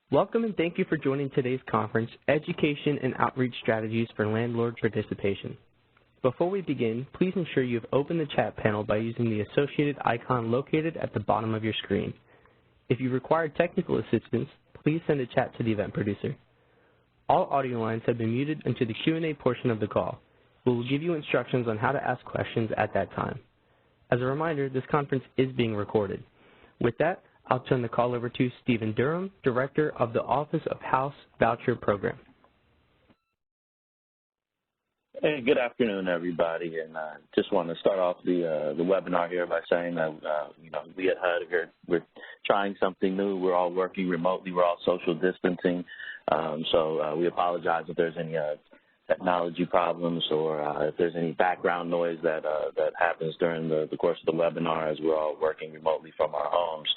Welcome and thank you for joining today's conference, Education and Outreach Strategies for Landlord Participation. Before we begin, please ensure you have opened the chat panel by using the associated icon located at the bottom of your screen. If you require technical assistance, please send a chat to the event producer. All audio lines have been muted until the Q&A portion of the call. We will give you instructions on how to ask questions at that time. As a reminder, this conference is being recorded. With that, I'll turn the call over to Stephen Durham, Director of the Office of House Voucher Program. Hey, good afternoon, everybody, and just want to start off the webinar here by saying that we at HUD we're trying something new. We're all working remotely. We're all social distancing, so we apologize if there's any technology problems or if there's any background noise that happens during the course of the webinar as we're all working remotely from our homes.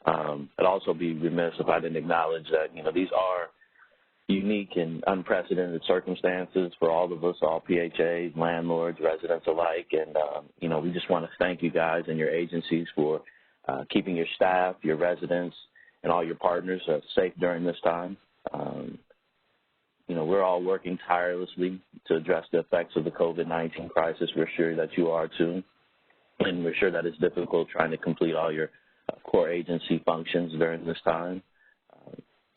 I'd also be remiss if I didn't acknowledge that these are unique and unprecedented circumstances for all of us, all PHAs, landlords, residents alike, and we just want to thank you guys and your agencies for keeping your staff, your residents, and all your partners safe during this time. We're all working tirelessly to address the effects of the COVID-19 crisis. We're sure that you are too, and we're sure that it's difficult trying to complete all your core agency functions during this time.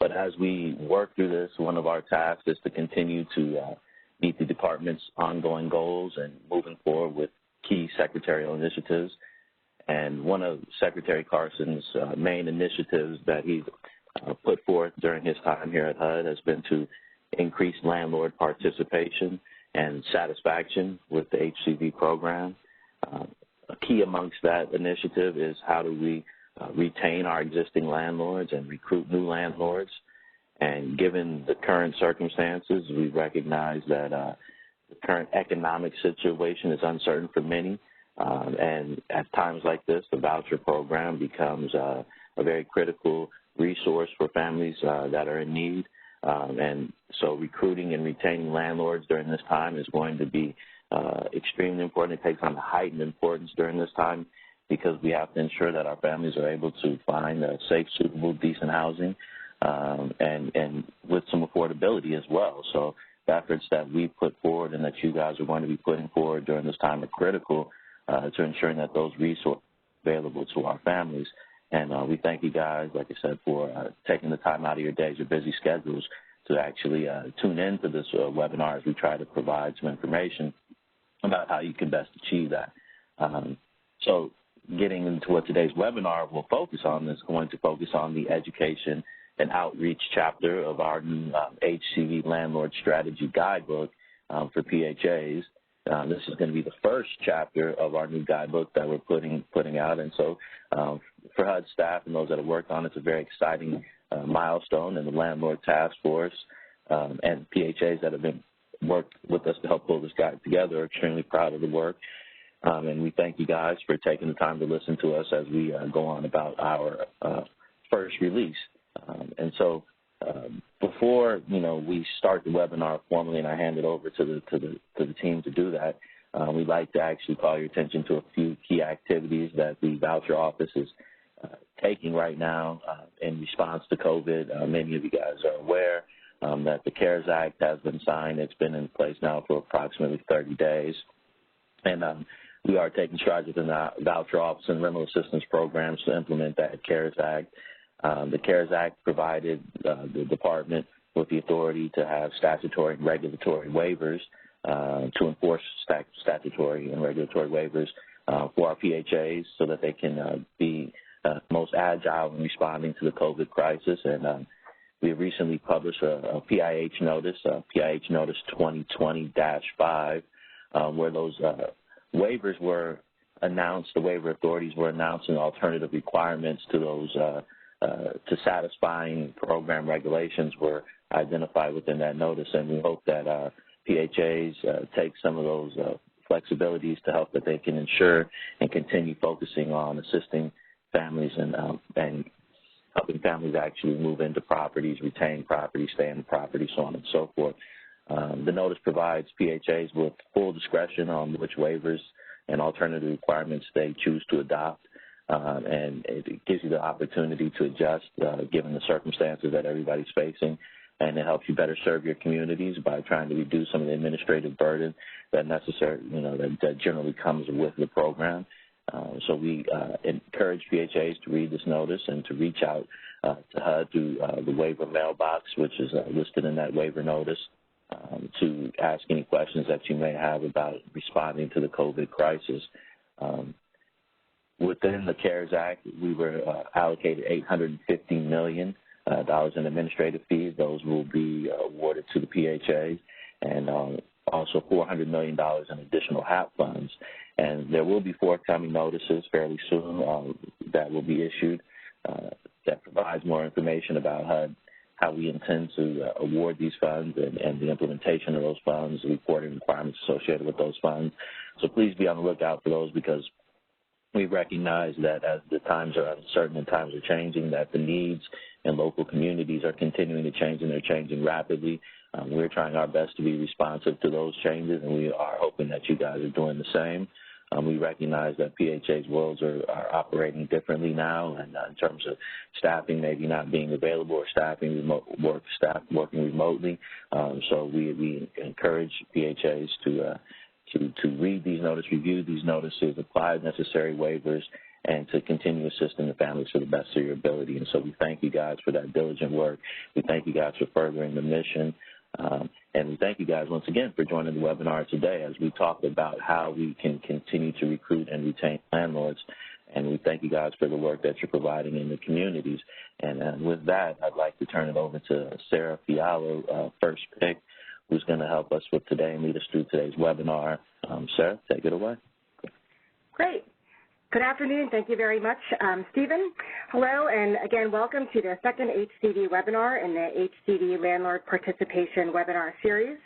But as we work through this, one of our tasks is to continue to meet the department's ongoing goals and moving forward with key secretarial initiatives. And one of Secretary Carson's main initiatives that he's put forth during his time here at HUD has been to increase landlord participation and satisfaction with the HCV program. A key amongst that initiative is how do we retain our existing landlords and recruit new landlords. And given the current circumstances, we recognize that the current economic situation is uncertain for many. And at times like this, the voucher program becomes a very critical resource for families that are in need. And so recruiting and retaining landlords during this time is going to be extremely important. It takes on heightened importance during this time because we have to ensure that our families are able to find safe, suitable, decent housing and with some affordability as well. So the efforts that we put forward and that you guys are going to be putting forward during this time are critical to ensuring that those resources are available to our families. And we thank you guys, like I said, for taking the time out of your days, your busy schedules, to actually tune into this webinar as we try to provide some information about how you can best achieve that. So getting into what today's webinar will focus on is going to focus on the education and outreach chapter of our new HCV Landlord Strategy Guidebook for PHAs. This is going to be the first chapter of our new guidebook that we're putting out, and so for HUD staff and those that have worked on it, it's a very exciting milestone, and the Landlord Task Force and PHAs that have been worked with us to help pull this guide together are extremely proud of the work. And we thank you guys for taking the time to listen to us as we go on about our first release. And so before we start the webinar formally and I hand it over to the team to do that, we'd like to actually call your attention to a few key activities that the voucher office is taking right now in response to COVID. Many of you guys are aware that the CARES Act has been signed. It's been in place now for approximately 30 days. And we are taking strides within the voucher office and rental assistance programs to implement that CARES Act. The CARES Act provided the department with the authority to have statutory and regulatory waivers to enforce statutory and regulatory waivers for our PHAs so that they can be most agile in responding to the COVID crisis. And we recently published a PIH notice, PIH notice 2020-5, where those waivers were announced, the waiver authorities were announced, and alternative requirements to those to satisfying program regulations were identified within that notice. And we hope that PHAs take some of those flexibilities to help that they can ensure and continue focusing on assisting families and helping families actually move into properties, retain property, stay in the property, so on and so forth. The notice provides PHAs with full discretion on which waivers and alternative requirements they choose to adopt. and it gives you the opportunity to adjust given the circumstances that everybody's facing. And it helps you better serve your communities by trying to reduce some of the administrative burden that that generally comes with the program. So we encourage PHAs to read this notice and to reach out to HUD through the waiver mailbox, which is listed in that waiver notice, to ask any questions that you may have about responding to the COVID crisis. Within the CARES Act, we were allocated $850 million in administrative fees. Those will be awarded to the PHAs, and also $400 million in additional HAP funds. And there will be forthcoming notices fairly soon that will be issued that provides more information about HUD, how we intend to award these funds and the implementation of those funds, the reporting requirements associated with those funds. So please be on the lookout for those, because we recognize that as the times are uncertain and times are changing, that the needs in local communities are continuing to change, and they're changing rapidly. We're trying our best to be responsive to those changes, and we are hoping that you guys are doing the same. We recognize that PHA's worlds are operating differently now, and in terms of staffing maybe not being available, or staff working remotely. So we encourage PHAs to read these notices, review these notices, apply necessary waivers, and to continue assisting the families to the best of your ability. And so we thank you guys for that diligent work. We thank you guys for furthering the mission. And we thank you guys once again for joining the webinar today as we talk about how we can continue to recruit and retain landlords. And we thank you guys for the work that you're providing in the communities. And with that, I'd like to turn it over to Sarah Fialo, first pick, who's going to help us with today and lead us through today's webinar. Sarah, take it away. Great. Good afternoon. Thank you very much, Stephen. Hello, and again, welcome to the second HCV webinar in the HCV Landlord Participation Webinar Series.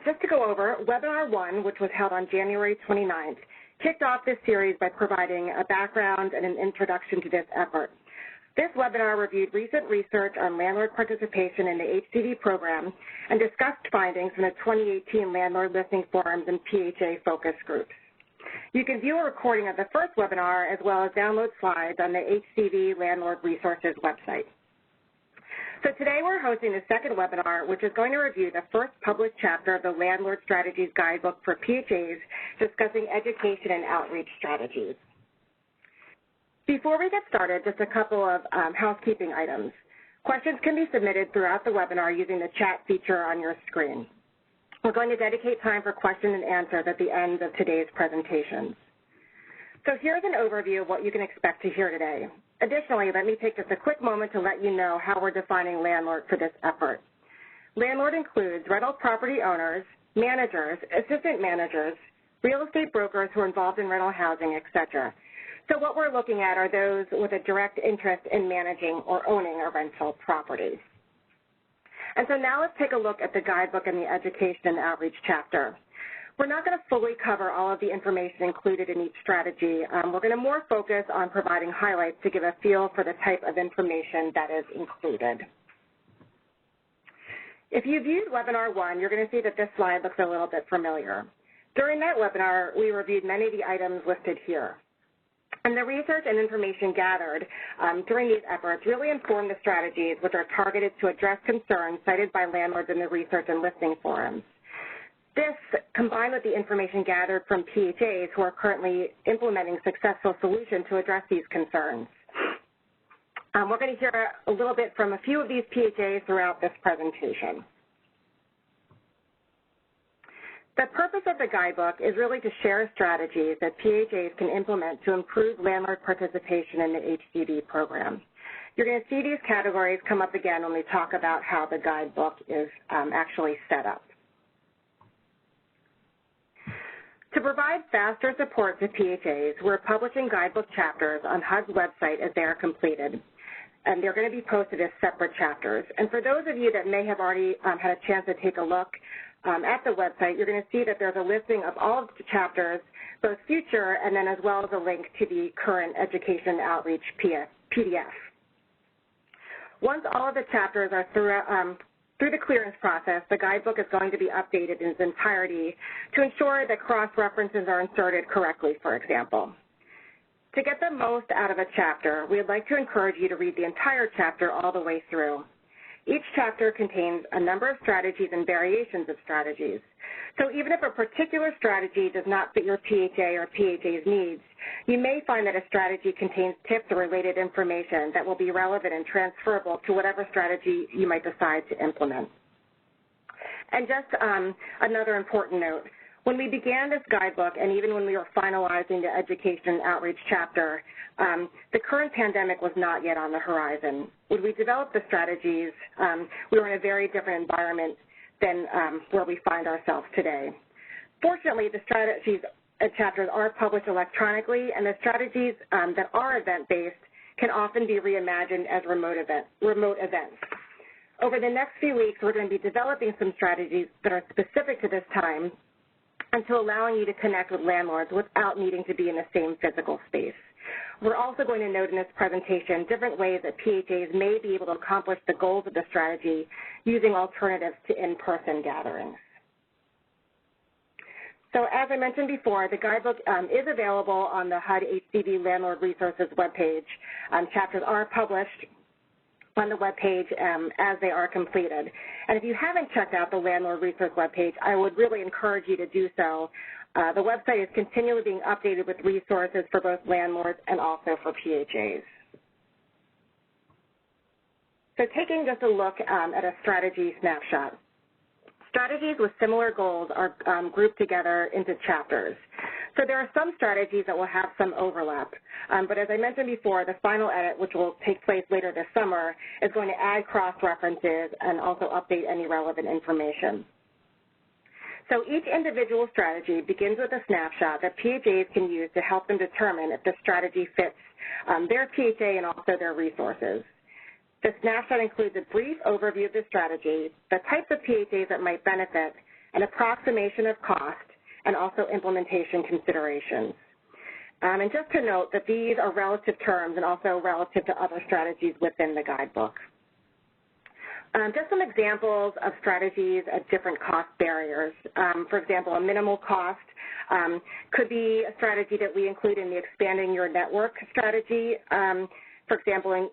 Just to go over, Webinar 1, which was held on January 29th, kicked off this series by providing a background and an introduction to this effort. This webinar reviewed recent research on landlord participation in the HCV program and discussed findings from the 2018 Landlord Listening Forums and PHA focus groups. You can view a recording of the first webinar as well as download slides on the HCV Landlord Resources website. So today we're hosting the second webinar, which is going to review the first published chapter of the Landlord Strategies Guidebook for PHAs, discussing education and outreach strategies. Before we get started, just a couple of housekeeping items. Questions can be submitted throughout the webinar using the chat feature on your screen. We're going to dedicate time for questions and answers at the end of today's presentations. So here's an overview of what you can expect to hear today. Additionally, let me take just a quick moment to let you know how we're defining landlord for this effort. Landlord includes rental property owners, managers, assistant managers, real estate brokers who are involved in rental housing, etc. So what we're looking at are those with a direct interest in managing or owning a rental property. And so now let's take a look at the guidebook and the education and outreach chapter. We're not going to fully cover all of the information included in each strategy. We're going to more focus on providing highlights to give a feel for the type of information that is included. If you viewed webinar 1, you're going to see that this slide looks a little bit familiar. During that webinar, we reviewed many of the items listed here. And the research and information gathered during these efforts really informed the strategies which are targeted to address concerns cited by landlords in the research and listening forums. This, combined with the information gathered from PHAs who are currently implementing successful solutions to address these concerns. We're going to hear a little bit from a few of these PHAs throughout this presentation. The purpose of the guidebook is really to share strategies that PHAs can implement to improve landlord participation in the HCV program. You're going to see these categories come up again when we talk about how the guidebook is actually set up. To provide faster support to PHAs, we're publishing guidebook chapters on HUD's website as they are completed, and they're going to be posted as separate chapters. And for those of you that may have already had a chance to take a look at the website, you're going to see that there's a listing of all of the chapters, both future and then as well as a link to the current education outreach PDF. Once all of the chapters are Through the clearance process, the guidebook is going to be updated in its entirety to ensure that cross-references are inserted correctly, for example. To get the most out of a chapter, we would like to encourage you to read the entire chapter all the way through. Each chapter contains a number of strategies and variations of strategies. So even if a particular strategy does not fit your PHA or PHA's needs, you may find that a strategy contains tips or related information that will be relevant and transferable to whatever strategy you might decide to implement. And just another important note, when we began this guidebook and even when we were finalizing the education and outreach chapter, the current pandemic was not yet on the horizon. When we developed the strategies, we were in a very different environment than where we find ourselves today. Fortunately, the strategies chapters are published electronically, and the strategies that are event-based can often be reimagined as remote events. Over the next few weeks, we're going to be developing some strategies that are specific to this time and to allowing you to connect with landlords without needing to be in the same physical space. We're also going to note in this presentation different ways that PHAs may be able to accomplish the goals of the strategy using alternatives to in-person gatherings. So as I mentioned before, the guidebook is available on the HUD HCV Landlord Resources webpage. Chapters are published on the webpage as they are completed. And if you haven't checked out the Landlord Resource webpage, I would really encourage you to do so. The website is continually being updated with resources for both landlords and also for PHAs. So taking just a look at a strategy snapshot. Strategies with similar goals are grouped together into chapters. So there are some strategies that will have some overlap, but as I mentioned before, the final edit, which will take place later this summer, is going to add cross-references and also update any relevant information. So each individual strategy begins with a snapshot that PHAs can use to help them determine if the strategy fits their PHA and also their resources. The snapshot includes a brief overview of the strategy, the types of PHAs that might benefit, an approximation of cost, and also implementation considerations. And just to note that these are relative terms and also relative to other strategies within the guidebook. Just some examples of strategies at different cost barriers. For example, a minimal cost could be a strategy that we include in the expanding your network strategy. For example,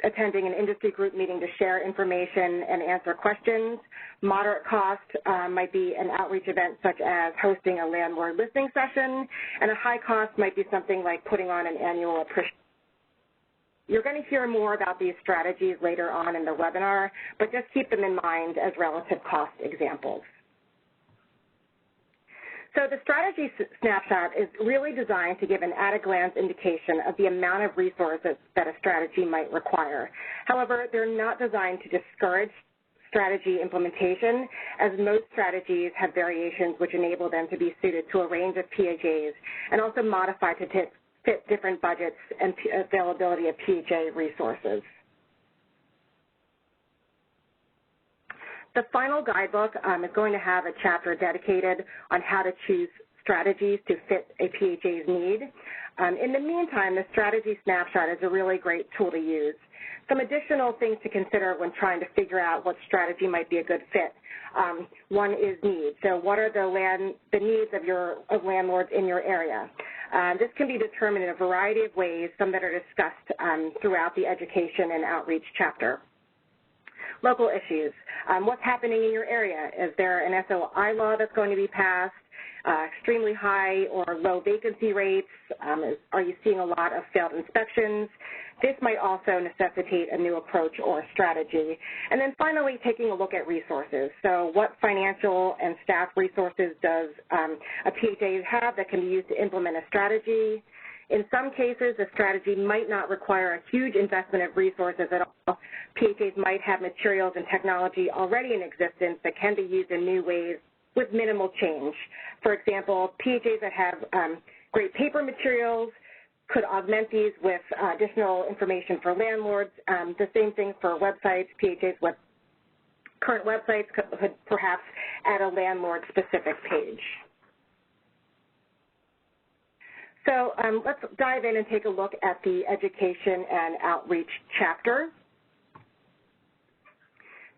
attending an industry group meeting to share information and answer questions. Moderate cost might be an outreach event such as hosting a landlord listening session, and a high cost might be something like putting on an annual appreciation. You're going to hear more about these strategies later on in the webinar, but just keep them in mind as relative cost examples. So the strategy snapshot is really designed to give an at-a-glance indication of the amount of resources that a strategy might require. However, they're not designed to discourage strategy implementation, as most strategies have variations which enable them to be suited to a range of PHAs and also modified to fit different budgets and availability of PHA resources. The final guidebook is going to have a chapter dedicated on how to choose strategies to fit a PHA's need. In the meantime, the strategy snapshot is a really great tool to use. Some additional things to consider when trying to figure out what strategy might be a good fit. One is needs. So what are the needs of landlords in your area? This can be determined in a variety of ways, some that are discussed throughout the education and outreach chapter. Local issues. What's happening in your area? Is there an SOI law that's going to be passed? Extremely high or low vacancy rates? Are you seeing a lot of failed inspections? This might also necessitate a new approach or strategy. And then finally, taking a look at resources. So what financial and staff resources does a PHA have that can be used to implement a strategy? In some cases, a strategy might not require a huge investment of resources at all. PHAs might have materials and technology already in existence that can be used in new ways with minimal change. For example, PHAs that have great paper materials could augment these with additional information for landlords. The same thing for websites. PHAs with current websites could perhaps add a landlord-specific page. So let's dive in and take a look at the education and outreach chapter.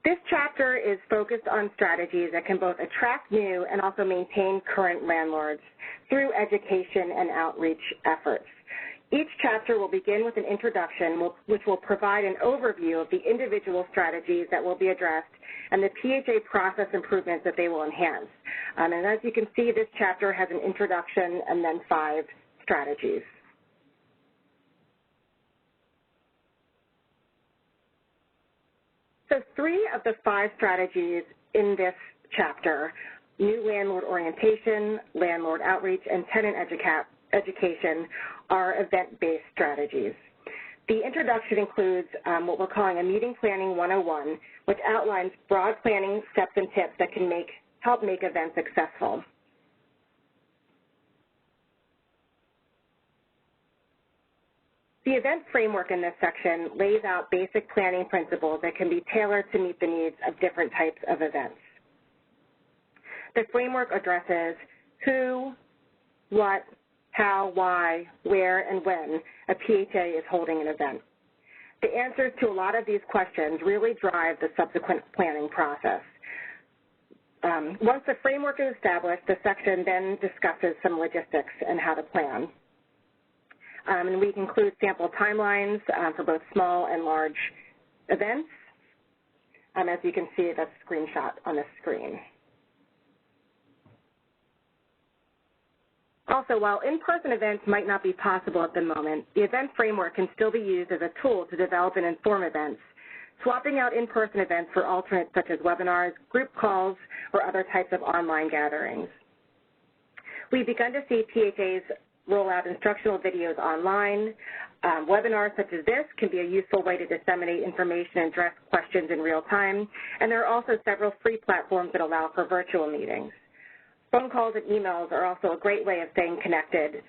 This chapter is focused on strategies that can both attract new and also maintain current landlords through education and outreach efforts. Each chapter will begin with an introduction, which will provide an overview of the individual strategies that will be addressed and the PHA process improvements that they will enhance. And as you can see, this chapter has an introduction and then 5 strategies. So 3 of the 5 strategies in this chapter, new landlord orientation, landlord outreach, and tenant education, are event-based strategies. The introduction includes what we're calling a meeting planning 101, which outlines broad planning steps and tips that can help make events successful. The event framework in this section lays out basic planning principles that can be tailored to meet the needs of different types of events. The framework addresses who, what, how, why, where, and when a PHA is holding an event. The answers to a lot of these questions really drive the subsequent planning process. Once the framework is established, the section then discusses some logistics and how to plan. And we include sample timelines for both small and large events, as you can see that's a screenshot on the screen. Also, while in-person events might not be possible at the moment, the event framework can still be used as a tool to develop and inform events, swapping out in-person events for alternates such as webinars, group calls, or other types of online gatherings. We've begun to see PHAs roll out instructional videos online. Webinars such as this can be a useful way to disseminate information and address questions in real time, and there are also several free platforms that allow for virtual meetings. Phone calls and emails are also a great way of staying connected.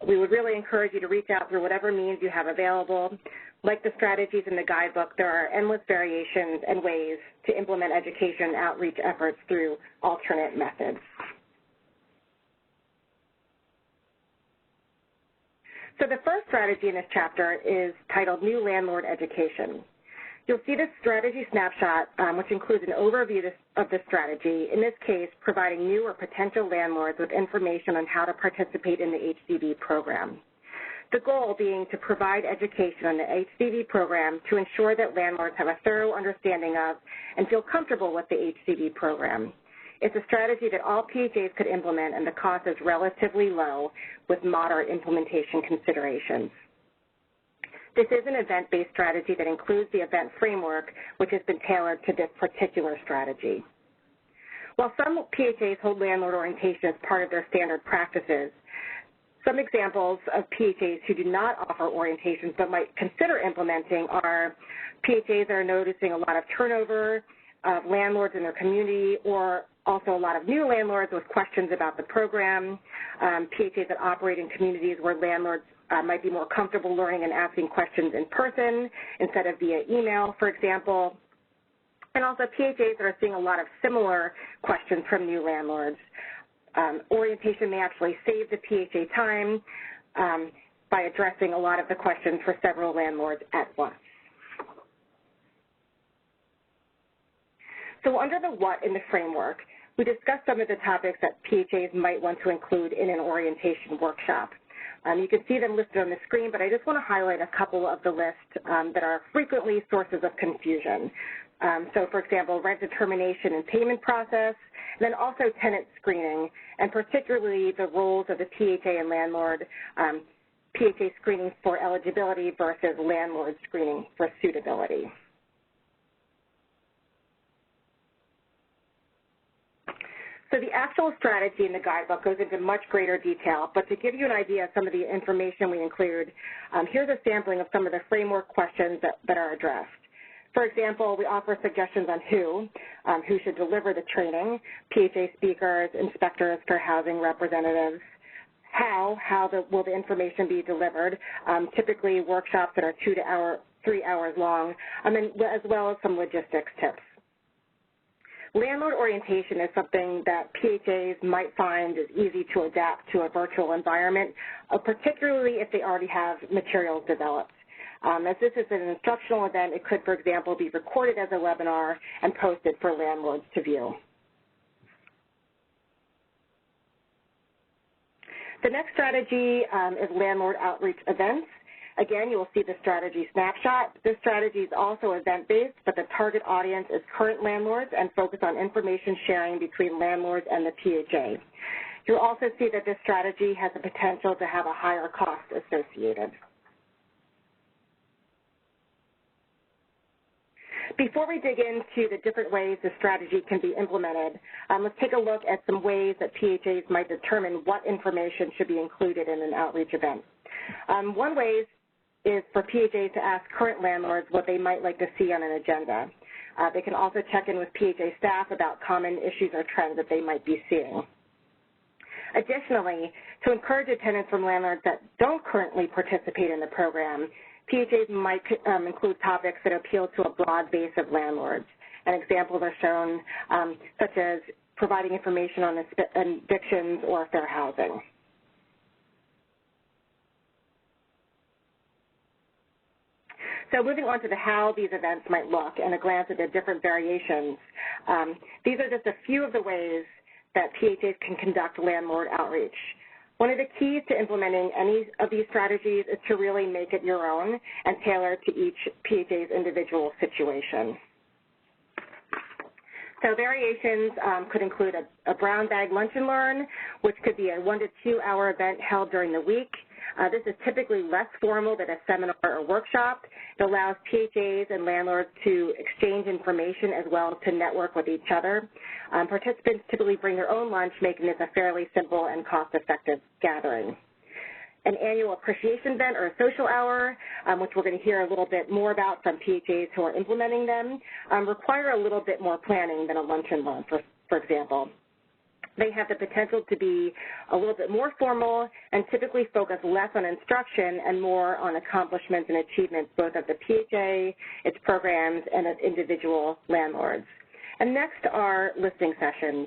We would really encourage you to reach out through whatever means you have available. Like the strategies in the guidebook, there are endless variations and ways to implement education and outreach efforts through alternate methods. So the first strategy in this chapter is titled New Landlord Education. You'll see this strategy snapshot, which includes an overview of the strategy, in this case providing new or potential landlords with information on how to participate in the HCV program. The goal being to provide education on the HCV program to ensure that landlords have a thorough understanding of and feel comfortable with the HCV program. It's a strategy that all PHAs could implement, and the cost is relatively low with moderate implementation considerations. This is an event-based strategy that includes the event framework, which has been tailored to this particular strategy. While some PHAs hold landlord orientation as part of their standard practices, some examples of PHAs who do not offer orientations but might consider implementing are PHAs that are noticing a lot of turnover of landlords in their community, or also a lot of new landlords with questions about the program, PHAs that operate in communities where landlords might be more comfortable learning and asking questions in person instead of via email, for example, and also PHAs that are seeing a lot of similar questions from new landlords. Orientation may actually save the PHA time by addressing a lot of the questions for several landlords at once. So under the what in the framework, we discussed some of the topics that PHAs might want to include in an orientation workshop. You can see them listed on the screen, but I just want to highlight a couple of the list that are frequently sources of confusion. So, for example, rent determination and payment process, and then also tenant screening, and particularly the roles of the PHA and landlord, PHA screening for eligibility versus landlord screening for suitability. So the actual strategy in the guidebook goes into much greater detail, but to give you an idea of some of the information we include, here's a sampling of some of the framework questions that are addressed. For example, we offer suggestions on who should deliver the training, PHA speakers, inspectors, fair housing representatives, how will the information be delivered, typically workshops that are 2 to 3 hours long, and then as well as some logistics tips. Landlord orientation is something that PHAs might find is easy to adapt to a virtual environment, particularly if they already have materials developed. As this is an instructional event, it could, for example, be recorded as a webinar and posted for landlords to view. The next strategy is landlord outreach events. Again, you will see the strategy snapshot. This strategy is also event-based, but the target audience is current landlords and focus on information sharing between landlords and the PHA. You'll also see that this strategy has the potential to have a higher cost associated. Before we dig into the different ways the strategy can be implemented, let's take a look at some ways that PHAs might determine what information should be included in an outreach event. One way is for PHAs to ask current landlords what they might like to see on an agenda. They can also check in with PHA staff about common issues or trends that they might be seeing. Additionally, to encourage attendance from landlords that don't currently participate in the program, PHAs might include topics that appeal to a broad base of landlords. And examples are shown, such as providing information on evictions or fair housing. So moving on to the how these events might look and a glance at the different variations, these are just a few of the ways that PHAs can conduct landlord outreach. One of the keys to implementing any of these strategies is to really make it your own and tailor to each PHA's individual situation. So variations could include a brown bag lunch and learn, which could be a 1 to 2 hour event held during the week. This is typically less formal than a seminar or workshop. It allows PHAs and landlords to exchange information as well as to network with each other. Participants typically bring their own lunch, making this a fairly simple and cost-effective gathering. An annual appreciation event or a social hour, which we're going to hear a little bit more about from PHAs who are implementing them, require a little bit more planning than a lunch and learn, for example. They have the potential to be a little bit more formal and typically focus less on instruction and more on accomplishments and achievements both of the PHA, its programs, and of individual landlords. And next are listening sessions,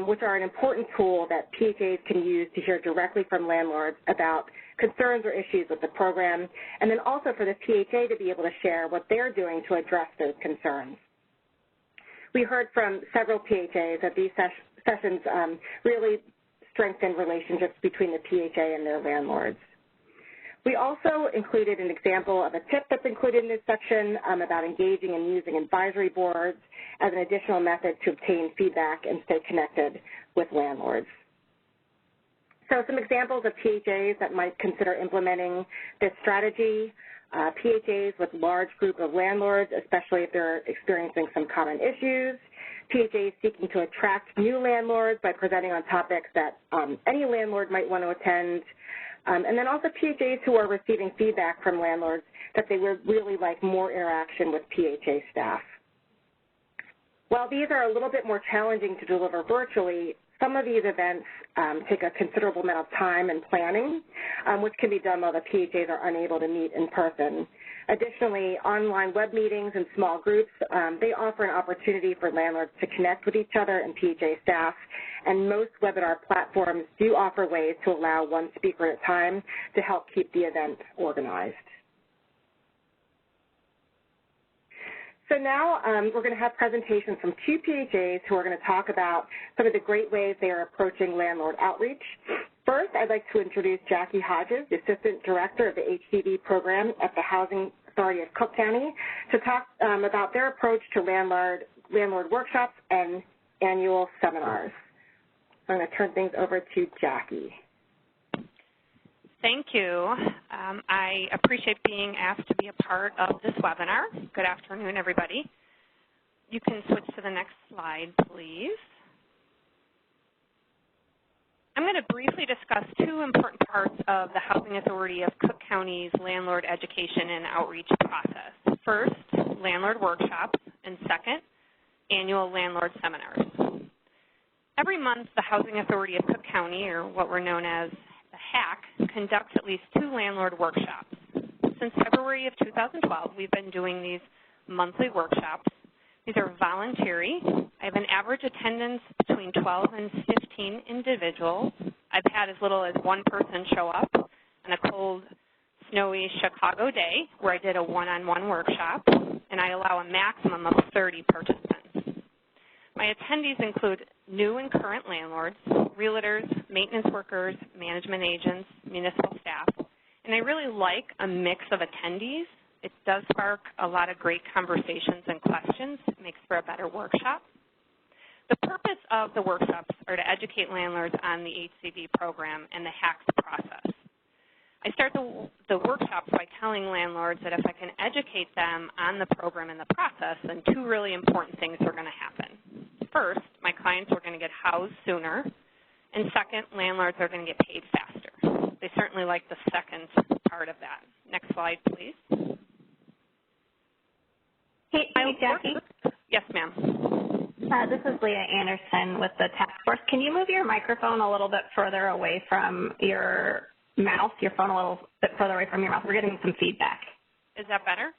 which are an important tool that PHAs can use to hear directly from landlords about concerns or issues with the program, and then also for the PHA to be able to share what they're doing to address those concerns. We heard from several PHAs that these sessions really strengthen relationships between the PHA and their landlords. We also included an example of a tip that's included in this section about engaging and using advisory boards as an additional method to obtain feedback and stay connected with landlords. So some examples of PHAs that might consider implementing this strategy. PHAs with large group of landlords, especially if they're experiencing some common issues. PHAs seeking to attract new landlords by presenting on topics that any landlord might want to attend. And then also PHAs who are receiving feedback from landlords that they would really like more interaction with PHA staff. While these are a little bit more challenging to deliver virtually, some of these events take a considerable amount of time and planning, which can be done while the PHAs are unable to meet in person. Additionally, online web meetings and small groups, they offer an opportunity for landlords to connect with each other and PHA staff, and most webinar platforms do offer ways to allow one speaker at a time to help keep the event organized. So now we're going to have presentations from two PHAs who are going to talk about some of the great ways they are approaching landlord outreach. First, I'd like to introduce Jackie Hodges, the Assistant Director of the HCV program at the Housing Authority of Cook County, to talk about their approach to landlord workshops and annual seminars. I'm going to turn things over to Jackie. Thank you. I appreciate being asked to be a part of this webinar. Good afternoon, everybody. You can switch to the next slide, please. I'm going to briefly discuss two important parts of the Housing Authority of Cook County's landlord education and outreach process. First, landlord workshops, and second, annual landlord seminars. Every month, the Housing Authority of Cook County, or what we're known as the HAC, conducts at least 2 landlord workshops. Since February of 2012, we've been doing these monthly workshops. These are voluntary. I have an average attendance between 12 and 15 individuals. I've had as little as 1 person show up and a cold snowy Chicago day where I did a one-on-one workshop, and I allow a maximum of 30 participants. My attendees include new and current landlords, realtors, maintenance workers, management agents, municipal staff, and I really like a mix of attendees. It does spark a lot of great conversations and questions. It makes for a better workshop. The purpose of the workshops are to educate landlords on the HCV program and the HACS process. I start the workshops by telling landlords that if I can educate them on the program and the process, then two really important things are going to happen. First, my clients are going to get housed sooner, and second, landlords are going to get paid faster. They certainly like the second part of that. Next slide, please. Hey Jackie. Yes, ma'am. This is Leah Anderson with the task force. Can you move your microphone a little bit further away from your mouth, your phone a little bit further away from your mouth? We're getting some feedback. Is that better?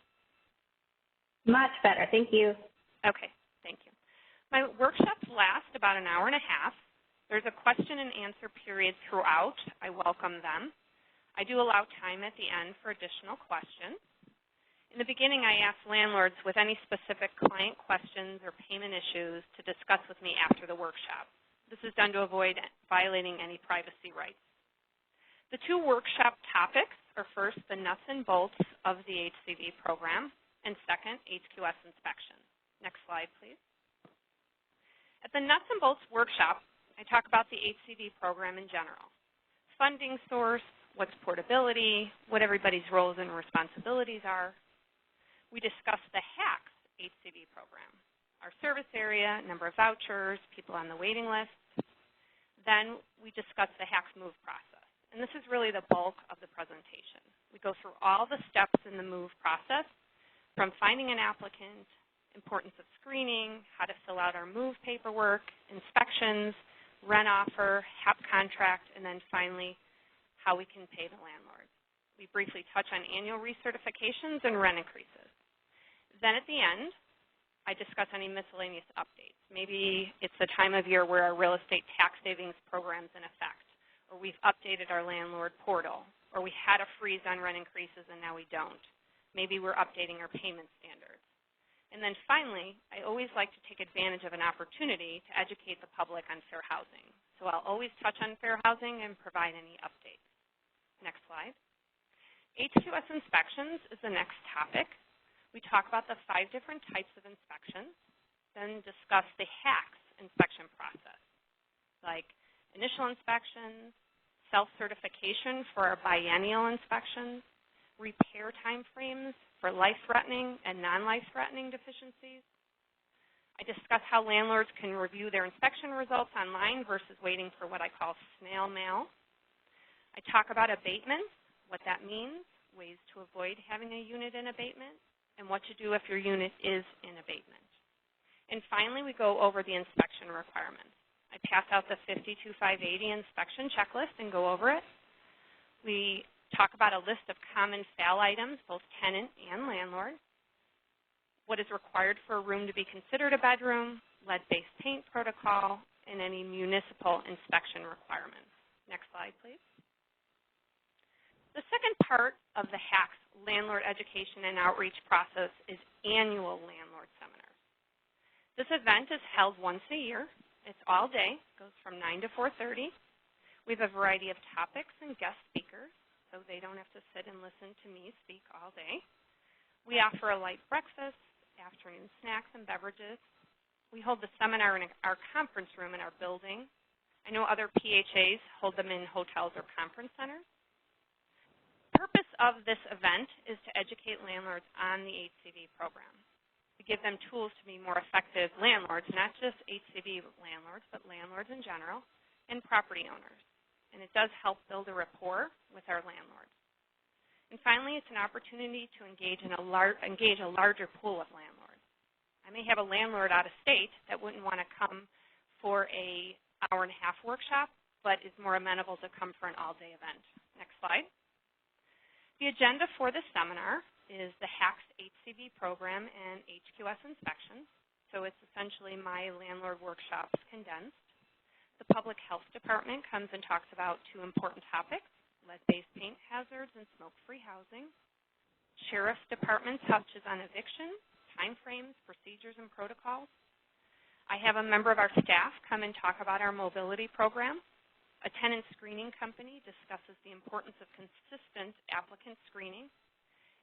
Much better. Thank you. Okay. Thank you. My workshops last about an hour and a half. There's a question and answer period throughout. I welcome them. I do allow time at the end for additional questions. In the beginning, I ask landlords with any specific client questions or payment issues to discuss with me after the workshop. This is done to avoid violating any privacy rights. The two workshop topics are first, the nuts and bolts of the HCV program, and second, HQS inspection. Next slide, please. At the nuts and bolts workshop, I talk about the HCV program in general. Funding source, what's portability, what everybody's roles and responsibilities are. We discuss the HACS HCV program, our service area, number of vouchers, people on the waiting list. Then we discuss the HACS move process. And this is really the bulk of the presentation. We go through all the steps in the move process, from finding an applicant, importance of screening, how to fill out our move paperwork, inspections, rent offer, HAP contract, and then finally, how we can pay the landlord. We briefly touch on annual recertifications and rent increases. Then at the end, I discuss any miscellaneous updates. Maybe it's the time of year where our real estate tax savings program's in effect, or we've updated our landlord portal, or we had a freeze on rent increases and now we don't. Maybe we're updating our payment standards. And then finally, I always like to take advantage of an opportunity to educate the public on fair housing. So I'll always touch on fair housing and provide any updates. Next slide. HQS inspections is the next topic. We talk about the 5 different types of inspections, then discuss the HACS inspection process, like initial inspections, self-certification for our biennial inspections, repair timeframes for life-threatening and non-life-threatening deficiencies. I discuss how landlords can review their inspection results online versus waiting for what I call snail mail. I talk about abatements, what that means, ways to avoid having a unit in abatement, and what to do if your unit is in abatement. And finally, we go over the inspection requirements. I pass out the 52580 inspection checklist and go over it. We talk about a list of common FAL items, both tenant and landlord, what is required for a room to be considered a bedroom, lead-based paint protocol, and any municipal inspection requirements. Next slide, please. The second part of the HACS landlord education and outreach process is annual landlord seminars. This event is held once a year. It's all day, goes from 9 to 4:30. We have a variety of topics and guest speakers, so they don't have to sit and listen to me speak all day. We offer a light breakfast, afternoon snacks and beverages. We hold the seminar in our conference room in our building. I know other PHAs hold them in hotels or conference centers. The purpose of this event is to educate landlords on the HCV program, to give them tools to be more effective landlords, not just HCV landlords, but landlords in general, and property owners. And it does help build a rapport with our landlords. And finally, it's an opportunity to engage a larger pool of landlords. I may have a landlord out of state that wouldn't want to come for an hour-and-a-half workshop, but is more amenable to come for an all-day event. Next slide. The agenda for this seminar is the HACS HCV program and HQS inspections. So it's essentially my landlord workshops condensed. The Public Health Department comes and talks about 2 important topics, lead-based paint hazards and smoke-free housing, Sheriff's Department touches on eviction, timeframes, procedures, and protocols. I have a member of our staff come and talk about our mobility program. A tenant screening company discusses the importance of consistent applicant screening.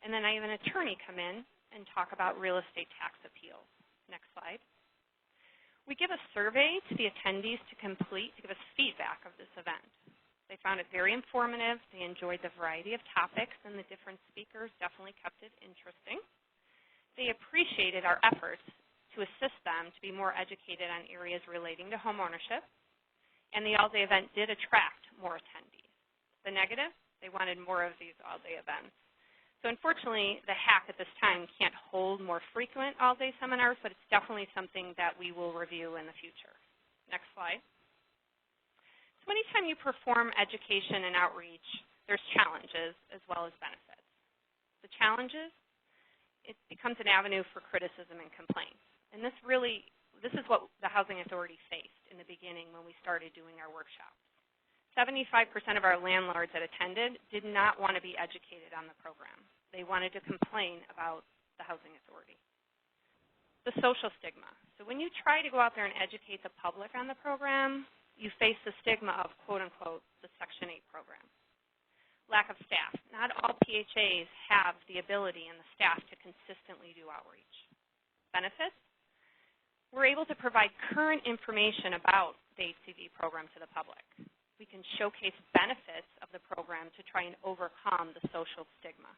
And then I have an attorney come in and talk about real estate tax appeals. Next slide. We give a survey to the attendees to complete to give us feedback of this event. They found it very informative. They enjoyed the variety of topics, and the different speakers definitely kept it interesting. They appreciated our efforts to assist them to be more educated on areas relating to home ownership, and the all-day event did attract more attendees. The negative, they wanted more of these all-day events. So unfortunately, the HAC at this time can't hold more frequent all-day seminars, but it's definitely something that we will review in the future. Next slide. So anytime you perform education and outreach, there's challenges as well as benefits. The challenges, it becomes an avenue for criticism and complaints. And this is what the Housing Authority faced in the beginning when we started doing our workshops. 75% of our landlords that attended did not want to be educated on the program. They wanted to complain about the Housing Authority. The social stigma. So when you try to go out there and educate the public on the program, you face the stigma of, quote unquote, the Section 8 program. Lack of staff. Not all PHAs have the ability and the staff to consistently do outreach. Benefits. We're able to provide current information about the HCV program to the public. We can showcase benefits of the program to try and overcome the social stigma.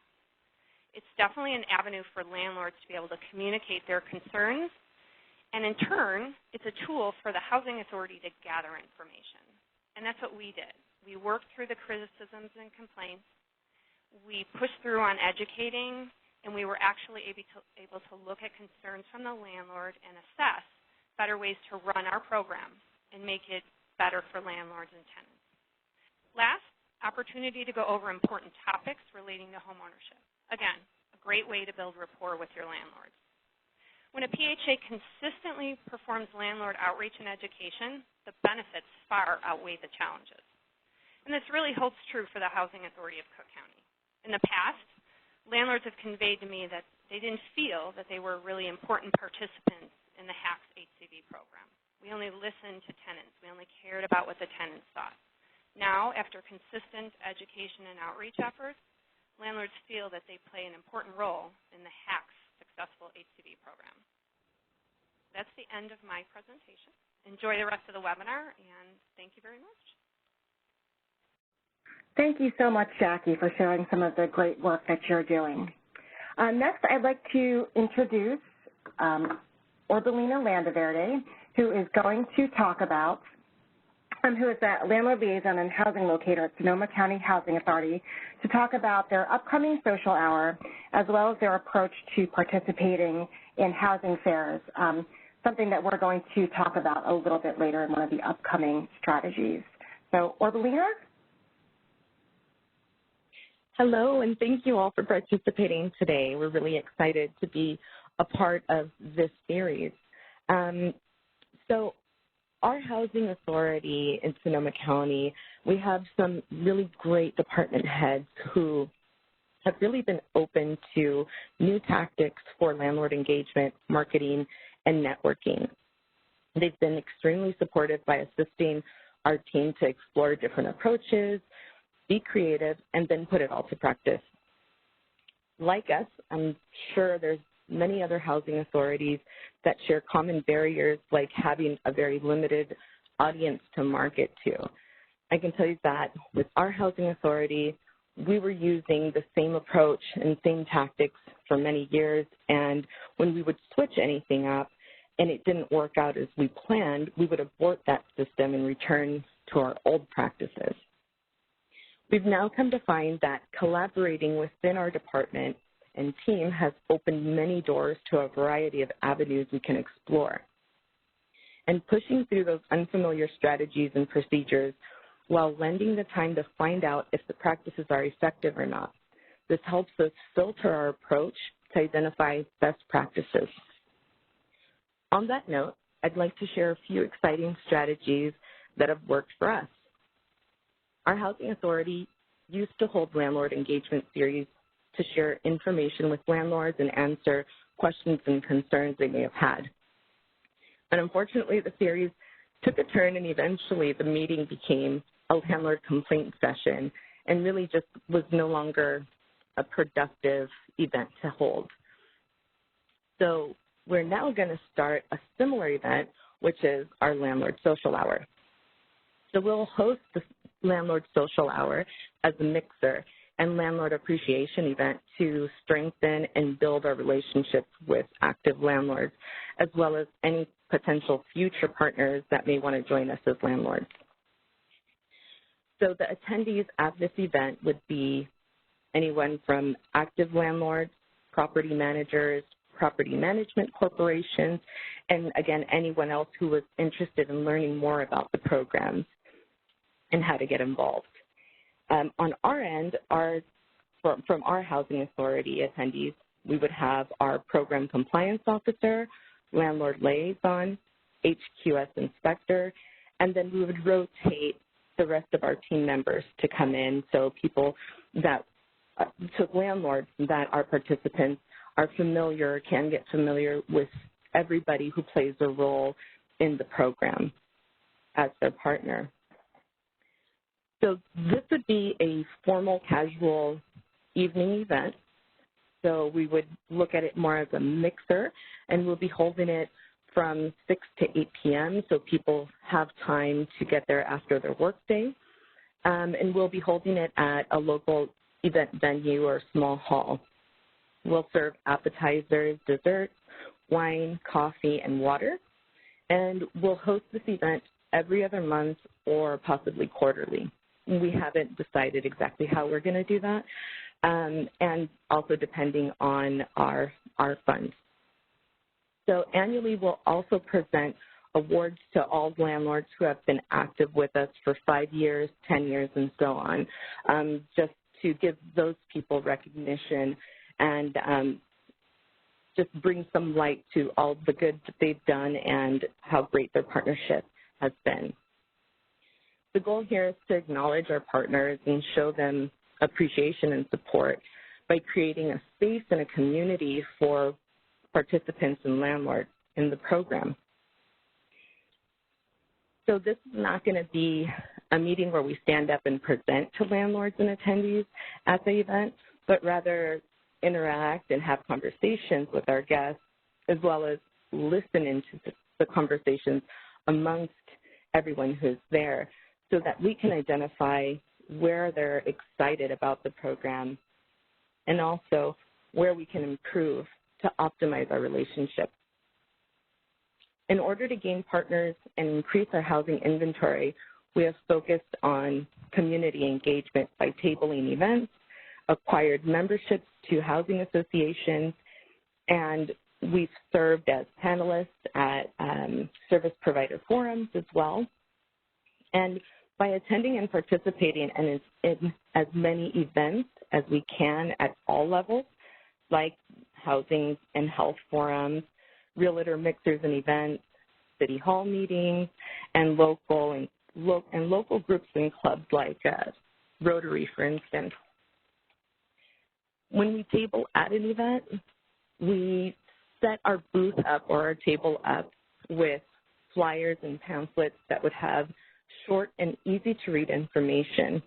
It's definitely an avenue for landlords to be able to communicate their concerns, and in turn, it's a tool for the Housing Authority to gather information. And that's what we did. We worked through the criticisms and complaints. We pushed through on educating, and we were actually able to look at concerns from the landlord and assess better ways to run our program and make it better for landlords and tenants. Last, opportunity to go over important topics relating to home ownership. Again, a great way to build rapport with your landlords. When a PHA consistently performs landlord outreach and education, the benefits far outweigh the challenges. And this really holds true for the Housing Authority of Cook County. In the past, landlords have conveyed to me that they didn't feel that they were really important participants in the HAC's HCV program. We only listened to tenants. We only cared about what the tenants thought. Now, after consistent education and outreach efforts, landlords feel that they play an important role in the HAC's successful HCV program. That's the end of my presentation. Enjoy the rest of the webinar, and thank you very much. Thank you so much, Jackie, for sharing some of the great work that you're doing. Next, I'd like to introduce Orbelina Landaverde, who is going to talk about, who is the landlord liaison and housing locator at Sonoma County Housing Authority, to talk about their upcoming social hour, as well as their approach to participating in housing fairs, something that we're going to talk about a little bit later in one of the upcoming strategies. So, Orbelina? Hello, and thank you all for participating today. We're really excited to be a part of this series. So our housing authority in Sonoma County, we have some really great department heads who have really been open to new tactics for landlord engagement, marketing, and networking. They've been extremely supportive by assisting our team to explore different approaches, be creative, and then put it all to practice. Like us, I'm sure there's many other housing authorities that share common barriers like having a very limited audience to market to. I can tell you that with our housing authority, we were using the same approach and same tactics for many years, and when we would switch anything up and it didn't work out as we planned, we would abort that system and return to our old practices. We've now come to find that collaborating within our department and team has opened many doors to a variety of avenues we can explore. And pushing through those unfamiliar strategies and procedures while lending the time to find out if the practices are effective or not. This helps us filter our approach to identify best practices. On that note, I'd like to share a few exciting strategies that have worked for us. Our housing authority used to hold landlord engagement series to share information with landlords and answer questions and concerns they may have had. And unfortunately, the series took a turn, and eventually the meeting became a landlord complaint session and really just was no longer a productive event to hold. So we're now going to start a similar event, which is our Landlord Social Hour. So we'll host the Landlord Social Hour as a mixer and landlord appreciation event to strengthen and build our relationships with active landlords, as well as any potential future partners that may want to join us as landlords. So the attendees at this event would be anyone from active landlords, property managers, property management corporations, and again, anyone else who was interested in learning more about the programs and how to get involved. On our end, from our housing authority attendees, we would have our program compliance officer, landlord liaison, HQS inspector, and then we would rotate the rest of our team members to come in, so people that, landlords that are participants are familiar, can get familiar with everybody who plays a role in the program as their partner. So this would be a formal, casual evening event. So we would look at it more as a mixer, and we'll be holding it from 6 to 8 p.m. so people have time to get there after their workday. And we'll be holding it at a local event venue or small hall. We'll serve appetizers, desserts, wine, coffee, and water. And we'll host this event every other month or possibly quarterly. We haven't decided exactly how we're going to do that, and also depending on our funds. So annually, we'll also present awards to all landlords who have been active with us for 5 years, 10 years, and so on, just to give those people recognition and just bring some light to all the good that they've done and how great their partnership has been. The goal here is to acknowledge our partners and show them appreciation and support by creating a space and a community for participants and landlords in the program. So this is not going to be a meeting where we stand up and present to landlords and attendees at the event, but rather interact and have conversations with our guests, as well as listen into the conversations amongst everyone who's there, so that we can identify where they're excited about the program and also where we can improve to optimize our relationship. In order to gain partners and increase our housing inventory, we have focused on community engagement by tabling events, acquired memberships to housing associations, and we've served as panelists at service provider forums as well. And by attending and participating in as many events as we can at all levels, like housing and health forums, realtor mixers and events, city hall meetings, and local groups and clubs like Rotary, for instance. When we table at an event, we set our booth up or our table up with flyers and pamphlets that would have short and easy to read information.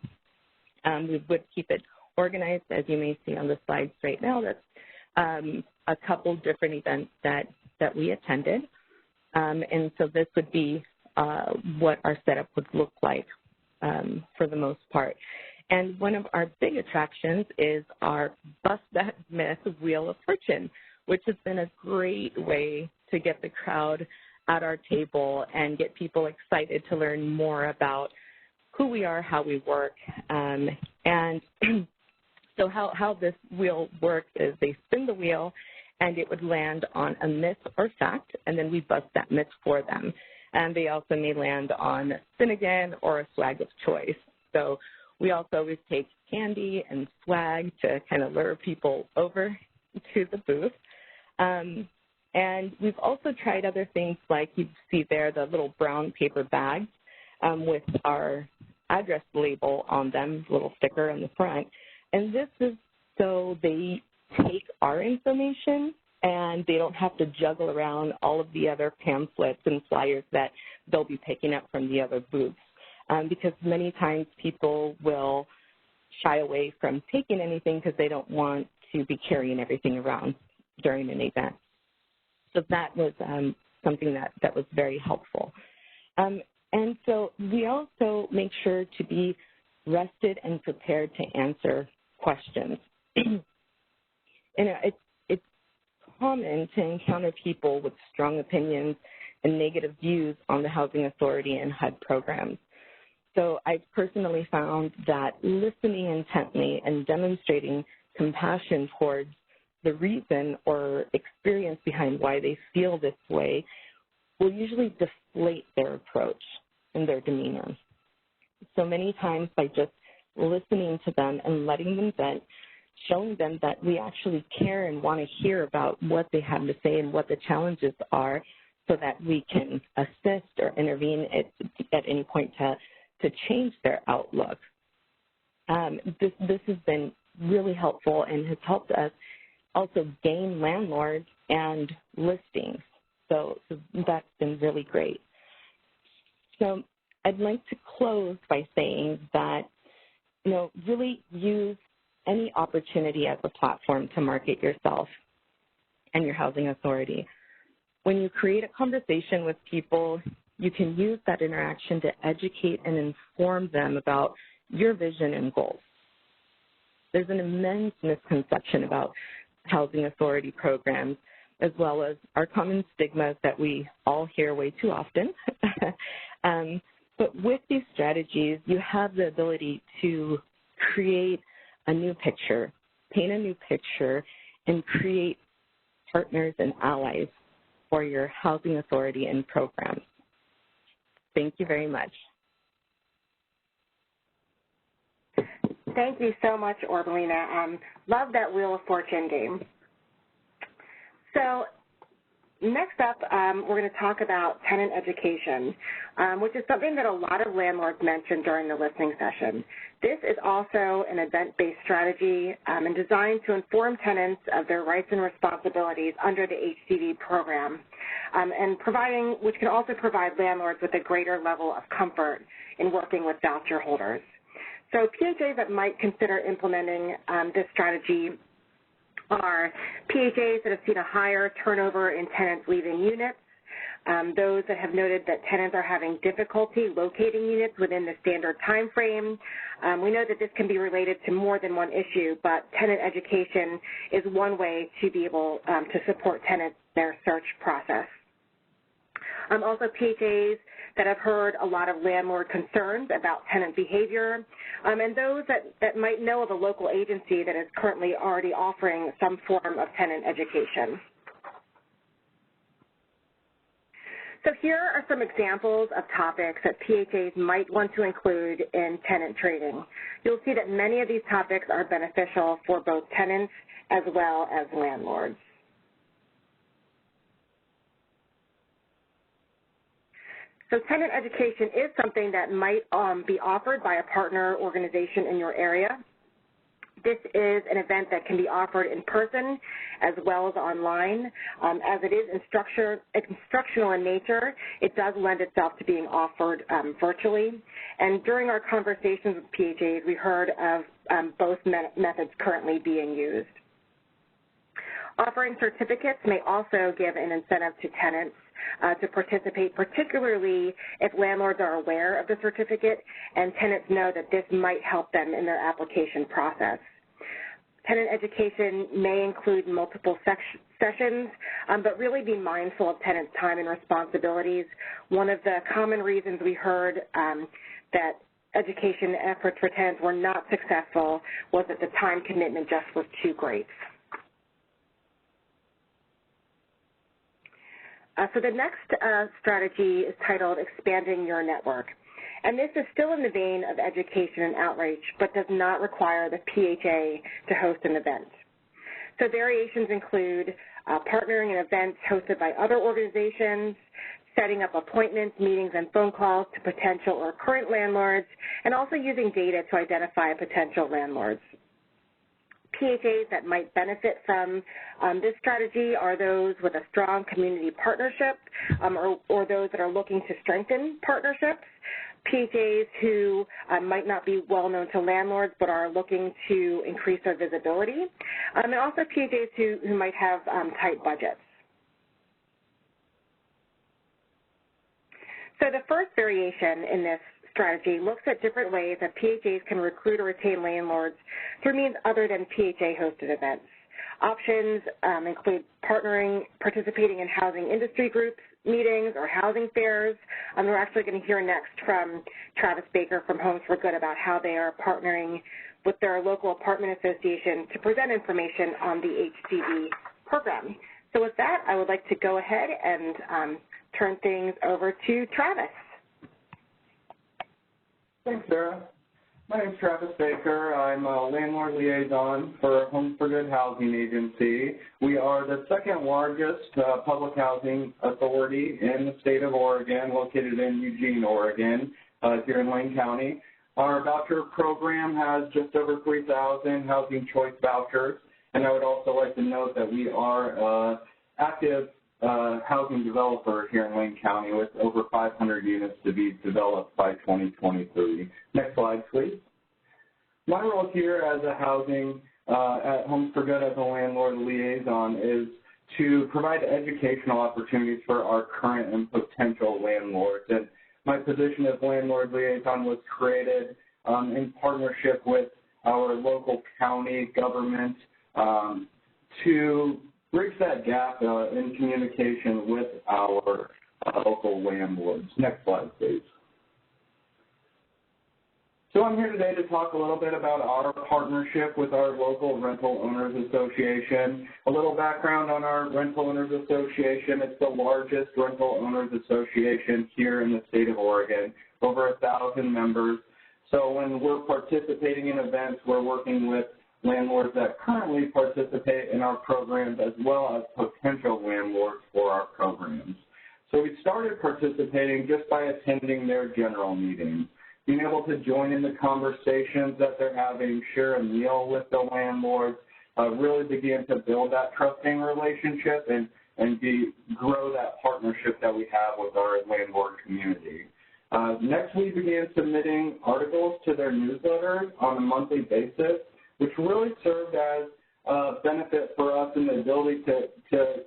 We would keep it organized, as you may see on the slides right now. That's a couple different events that we attended. And so this would be what our setup would look like for the most part. And one of our big attractions is our Bust That Myth Wheel of Fortune, which has been a great way to get the crowd at our table and get people excited to learn more about who we are, how we work. And so how this wheel works is they spin the wheel and it would land on a myth or fact, and then we bust that myth for them. And they also may land on spin again or a swag of choice. So we also always take candy and swag to kind of lure people over to the booth. And we've also tried other things like you see there, the little brown paper bags with our address label on them, little sticker on the front. And this is so they take our information and they don't have to juggle around all of the other pamphlets and flyers that they'll be picking up from the other booths. Because many times people will shy away from taking anything because they don't want to be carrying everything around during an event. So that was something that was very helpful. And so we also make sure to be rested and prepared to answer questions. It's common to encounter people with strong opinions and negative views on the Housing Authority and HUD programs. So I've personally found that listening intently and demonstrating compassion towards the reason or experience behind why they feel this way will usually deflate their approach and their demeanor. So many times by just listening to them and letting them vent, showing them that we actually care and want to hear about what they have to say and what the challenges are so that we can assist or intervene at any point to change their outlook. This has been really helpful and has helped us also gain landlords and listings. So that's been really great. So I'd like to close by saying that, really use any opportunity as a platform to market yourself and your housing authority. When you create a conversation with people, you can use that interaction to educate and inform them about your vision and goals. There's an immense misconception about housing authority programs, as well as our common stigmas that we all hear way too often. But with these strategies, you have the ability to create a new picture, paint a new picture, and create partners and allies for your housing authority and programs. Thank you very much. Thank you so much, Orbelina. Love that Wheel of Fortune game. So next up, we're going to talk about tenant education, which is something that a lot of landlords mentioned during the listening session. This is also an event-based strategy and designed to inform tenants of their rights and responsibilities under the HCV program, which can also provide landlords with a greater level of comfort in working with voucher holders. So PHAs that might consider implementing this strategy are PHAs that have seen a higher turnover in tenants leaving units, those that have noted that tenants are having difficulty locating units within the standard time frame. We know that this can be related to more than one issue, but tenant education is one way to be able to support tenants in their search process. Also PHAs that have heard a lot of landlord concerns about tenant behavior, and those that might know of a local agency that is currently already offering some form of tenant education. So here are some examples of topics that PHAs might want to include in tenant training. You'll see that many of these topics are beneficial for both tenants as well as landlords. So tenant education is something that might be offered by a partner organization in your area. This is an event that can be offered in person as well as online. As it is instructional in nature, it does lend itself to being offered virtually. And during our conversations with PHAs, we heard of both methods currently being used. Offering certificates may also give an incentive to tenants to participate, particularly if landlords are aware of the certificate and tenants know that this might help them in their application process. Tenant education may include multiple sessions, but really be mindful of tenants' time and responsibilities. One of the common reasons we heard that education efforts for tenants were not successful was that the time commitment just was too great. So the next strategy is titled Expanding Your Network. And this is still in the vein of education and outreach, but does not require the PHA to host an event. So variations include partnering in events hosted by other organizations, setting up appointments, meetings, and phone calls to potential or current landlords, and also using data to identify potential landlords. PHAs that might benefit from this strategy are those with a strong community partnership or those that are looking to strengthen partnerships. PHAs who might not be well known to landlords but are looking to increase their visibility, and also PHAs who might have tight budgets. So the first variation in this strategy looks at different ways that PHAs can recruit or retain landlords through means other than PHA-hosted events. Options include participating in housing industry groups, meetings, or housing fairs. We're actually going to hear next from Travis Baker from Homes for Good about how they are partnering with their local apartment association to present information on the HCV program. So with that, I would like to go ahead and turn things over to Travis. Thanks, Sarah. My name is Travis Baker. I'm a landlord liaison for Homes for Good Housing Agency. We are the second largest public housing authority in the state of Oregon, located in Eugene, Oregon, here in Lane County. Our voucher program has just over 3,000 housing choice vouchers, and I would also like to note that we are active housing developer here in Lane County with over 500 units to be developed by 2023. Next slide, please. My role here as a housing at Homes for Good as a landlord liaison is to provide educational opportunities for our current and potential landlords. And my position as landlord liaison was created in partnership with our local county government to bridge that gap in communication with our local landlords. Next slide, please. So I'm here today to talk a little bit about our partnership with our local Rental Owners Association. A little background on our Rental Owners Association. It's the largest Rental Owners Association here in the state of Oregon, over 1,000 members. So when we're participating in events, we're working with landlords that currently participate in our programs as well as potential landlords for our programs. So we started participating just by attending their general meetings, being able to join in the conversations that they're having, share a meal with the landlords, really begin to build that trusting relationship and grow that partnership that we have with our landlord community. Next, we began submitting articles to their newsletters on a monthly basis, which really served as a benefit for us in the ability to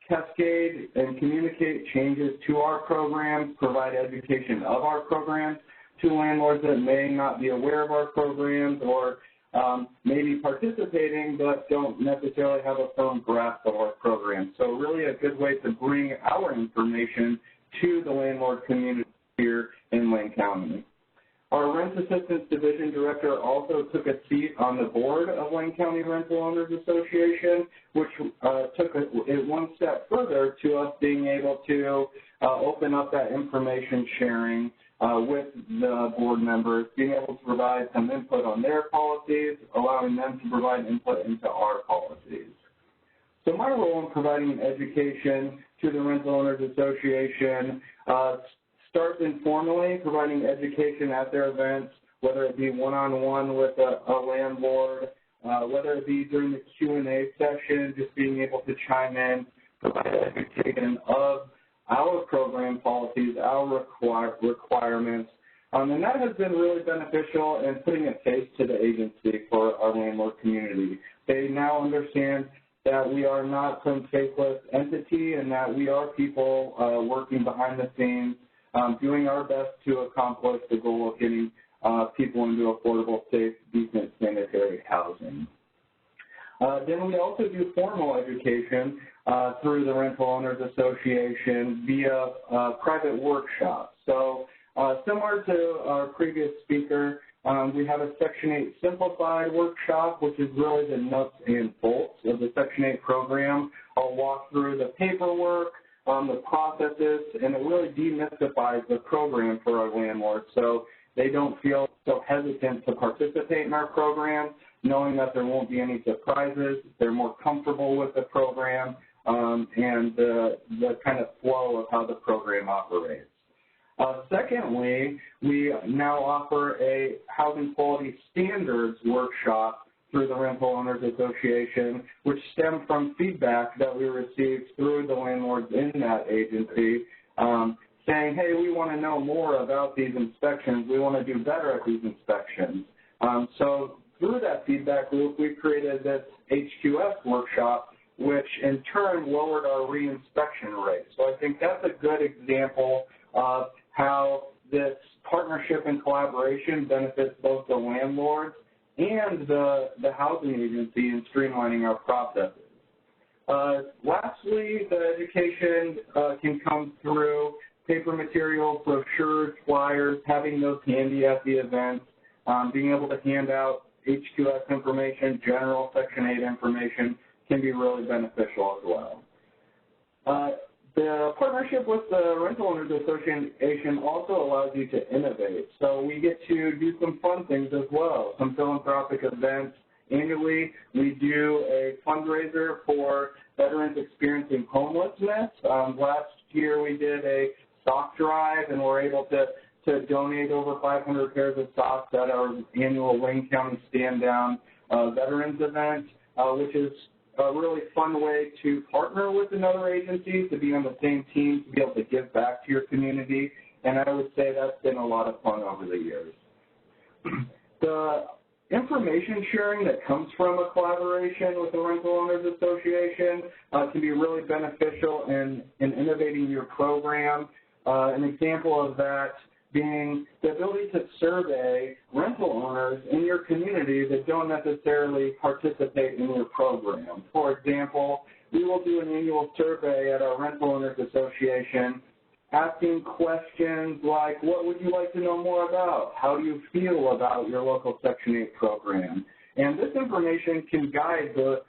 cascade and communicate changes to our programs, provide education of our programs to landlords that may not be aware of our programs or may be participating but don't necessarily have a firm grasp of our programs. So really a good way to bring our information to the landlord community here in Lane County. Our Rent Assistance Division Director also took a seat on the board of Lane County Rental Owners Association, which took it one step further to us being able to open up that information sharing with the board members, being able to provide some input on their policies, allowing them to provide input into our policies. So my role in providing education to the Rental Owners Association starts informally, providing education at their events, whether it be one-on-one with a landlord, whether it be during the Q&A session, just being able to chime in, provide education of our program policies, our requirements, and that has been really beneficial in putting a face to the agency for our landlord community. They now understand that we are not some faceless entity and that we are people working behind the scenes, doing our best to accomplish the goal of getting people into affordable, safe, decent, sanitary housing. Then we also do formal education through the Rental Owners Association via private workshops. So similar to our previous speaker, we have a Section 8 Simplified workshop, which is really the nuts and bolts of the Section 8 program. I'll walk through the paperwork, the processes, and it really demystifies the program for our landlords so they don't feel so hesitant to participate in our program, knowing that there won't be any surprises. They're more comfortable with the program, and the kind of flow of how the program operates. Secondly, we now offer a housing quality standards workshop through the Rental Owners Association, which stemmed from feedback that we received through the landlords in that agency, saying, hey, we want to know more about these inspections. We want to do better at these inspections. So through that feedback loop, we created this HQS workshop, which in turn lowered our reinspection rate. So I think that's a good example of how this partnership and collaboration benefits both the landlords and the housing agency in streamlining our processes. Lastly, the education can come through paper materials, brochures, flyers, having those handy at the events, being able to hand out HQS information, general Section 8 information can be really beneficial as well. The partnership with the Rental Owners Association also allows you to innovate. So we get to do some fun things as well, some philanthropic events. Annually, we do a fundraiser for veterans experiencing homelessness. Last year, we did a sock drive, and we're able to donate over 500 pairs of socks at our annual Wayne County Stand Down Veterans event, which is a really fun way to partner with another agency, to be on the same team, to be able to give back to your community, and I would say that's been a lot of fun over the years. The information sharing that comes from a collaboration with the Rental Owners Association can be really beneficial in innovating your program. An example of that being the ability to survey rental owners in your community that don't necessarily participate in your program. For example, we will do an annual survey at our Rental Owners Association asking questions like, what would you like to know more about? How do you feel about your local Section 8 program? And this information can guide the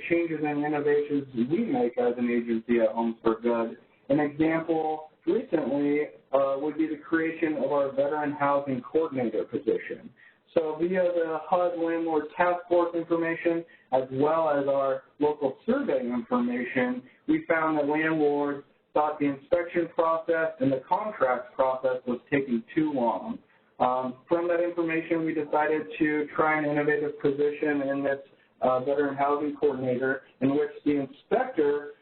changes and innovations we make as an agency at Homes for Good. An example recently would be the creation of our Veteran Housing Coordinator position. So via the HUD Landlord Task Force information, as well as our local survey information, we found that landlords thought the inspection process and the contract process was taking too long. From that information, we decided to try an innovative position in this Veteran Housing Coordinator, in which the inspector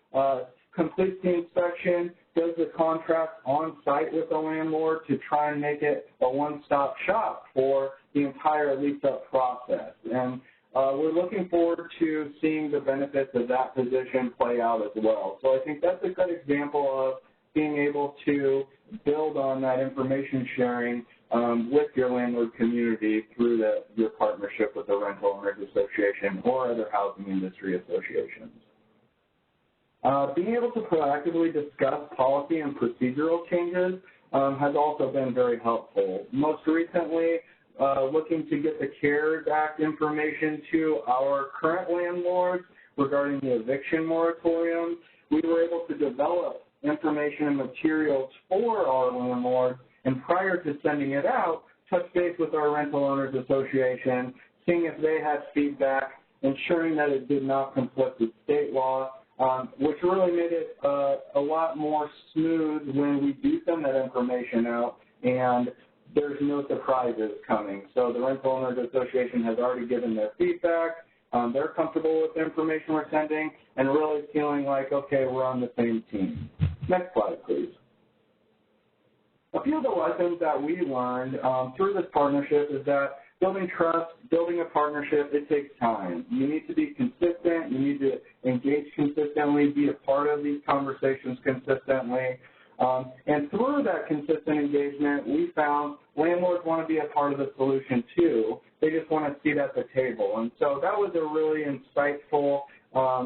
completes the inspection, does the contract on site with the landlord to try and make it a one-stop shop for the entire lease-up process. And we're looking forward to seeing the benefits of that position play out as well. So I think that's a good example of being able to build on that information sharing with your landlord community through your partnership with the Rental Owners Association or other housing industry associations. Being able to proactively discuss policy and procedural changes has also been very helpful. Most recently, looking to get the CARES Act information to our current landlords regarding the eviction moratorium, we were able to develop information and materials for our landlords, and prior to sending it out, touch base with our Rental Owners Association, seeing if they had feedback, ensuring that it did not conflict with state law, which really made it a lot more smooth when we do send that information out and there's no surprises coming. So the Rental Owners Association has already given their feedback. They're comfortable with the information we're sending and really feeling like, okay, we're on the same team. Next slide, please. A few of the lessons that we learned through this partnership is that building trust, building a partnership, it takes time. You need to be consistent. You need to engage consistently, be a part of these conversations consistently. And through that consistent engagement, we found landlords want to be a part of the solution too. They just want a seat at the table. And so that was a really insightful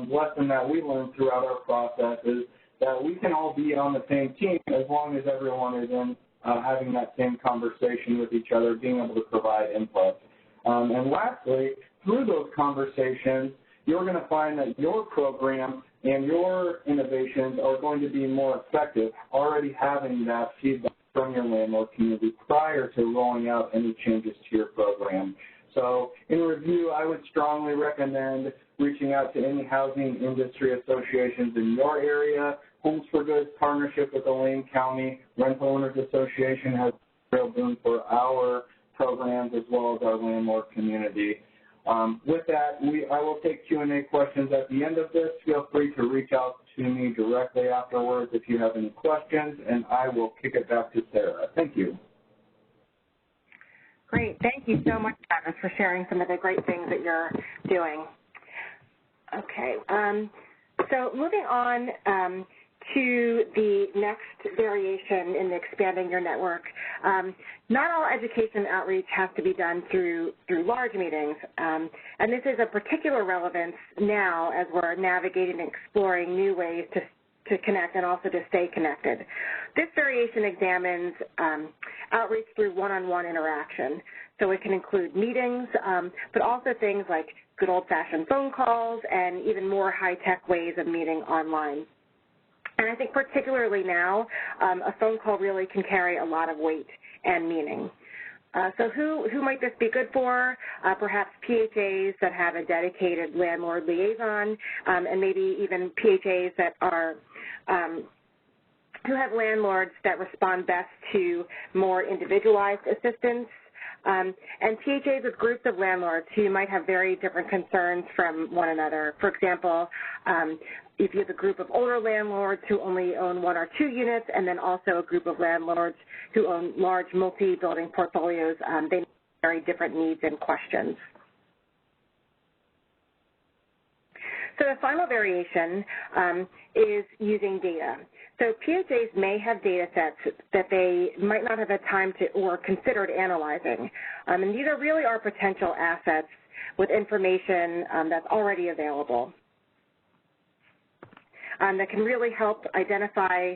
lesson that we learned throughout our process, is that we can all be on the same team as long as everyone is in having that same conversation with each other, being able to provide input. And lastly, through those conversations, you're going to find that your program and your innovations are going to be more effective, already having that feedback from your landlord community prior to rolling out any changes to your program. So in review, I would strongly recommend reaching out to any housing industry associations in your area. Homes for Goods partnership with the Lane County Rental Owners Association has a real boon for our programs as well as our landlord community. With that, I will take Q&A questions at the end of this. Feel free to reach out to me directly afterwards if you have any questions, and I will kick it back to Sarah. Thank you. Great. Thank you so much, Travis, for sharing some of the great things that you're doing. Okay. So moving on to the next variation in expanding your network. Not all education outreach has to be done through large meetings, and this is of particular relevance now as we're navigating and exploring new ways to connect and also to stay connected. This variation examines outreach through one-on-one interaction. So it can include meetings, but also things like good old-fashioned phone calls and even more high-tech ways of meeting online. And I think particularly now, a phone call really can carry a lot of weight and meaning. So who might this be good for? Perhaps PHAs that have a dedicated landlord liaison, and maybe even PHAs that are who have landlords that respond best to more individualized assistance. And PHAs with groups of landlords who might have very different concerns from one another. For example, if you have a group of older landlords who only own 1 or 2 units, and then also a group of landlords who own large multi-building portfolios, they have very different needs and questions. So the final variation is using data. So PHAs may have data sets that they might not have had time to or considered analyzing. And these really are potential assets with information that's already available that can really help identify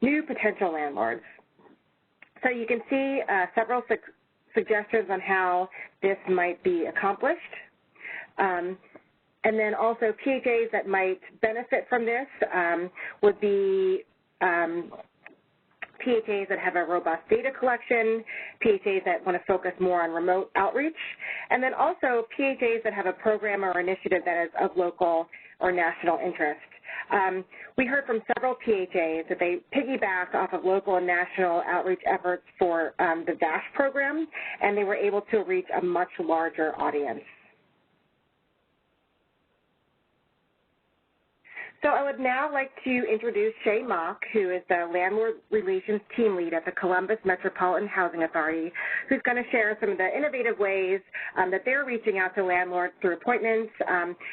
new potential landlords. So you can see several suggestions on how this might be accomplished. And then also PHAs that might benefit from this would be PHAs that have a robust data collection, PHAs that want to focus more on remote outreach, and then also PHAs that have a program or initiative that is of local or national interest. We heard from several PHAs that they piggybacked off of local and national outreach efforts for the DASH program, and they were able to reach a much larger audience. So I would now like to introduce Shay Mock, who is the Landlord Relations Team Lead at the Columbus Metropolitan Housing Authority, who's going to share some of the innovative ways that they're reaching out to landlords through appointments,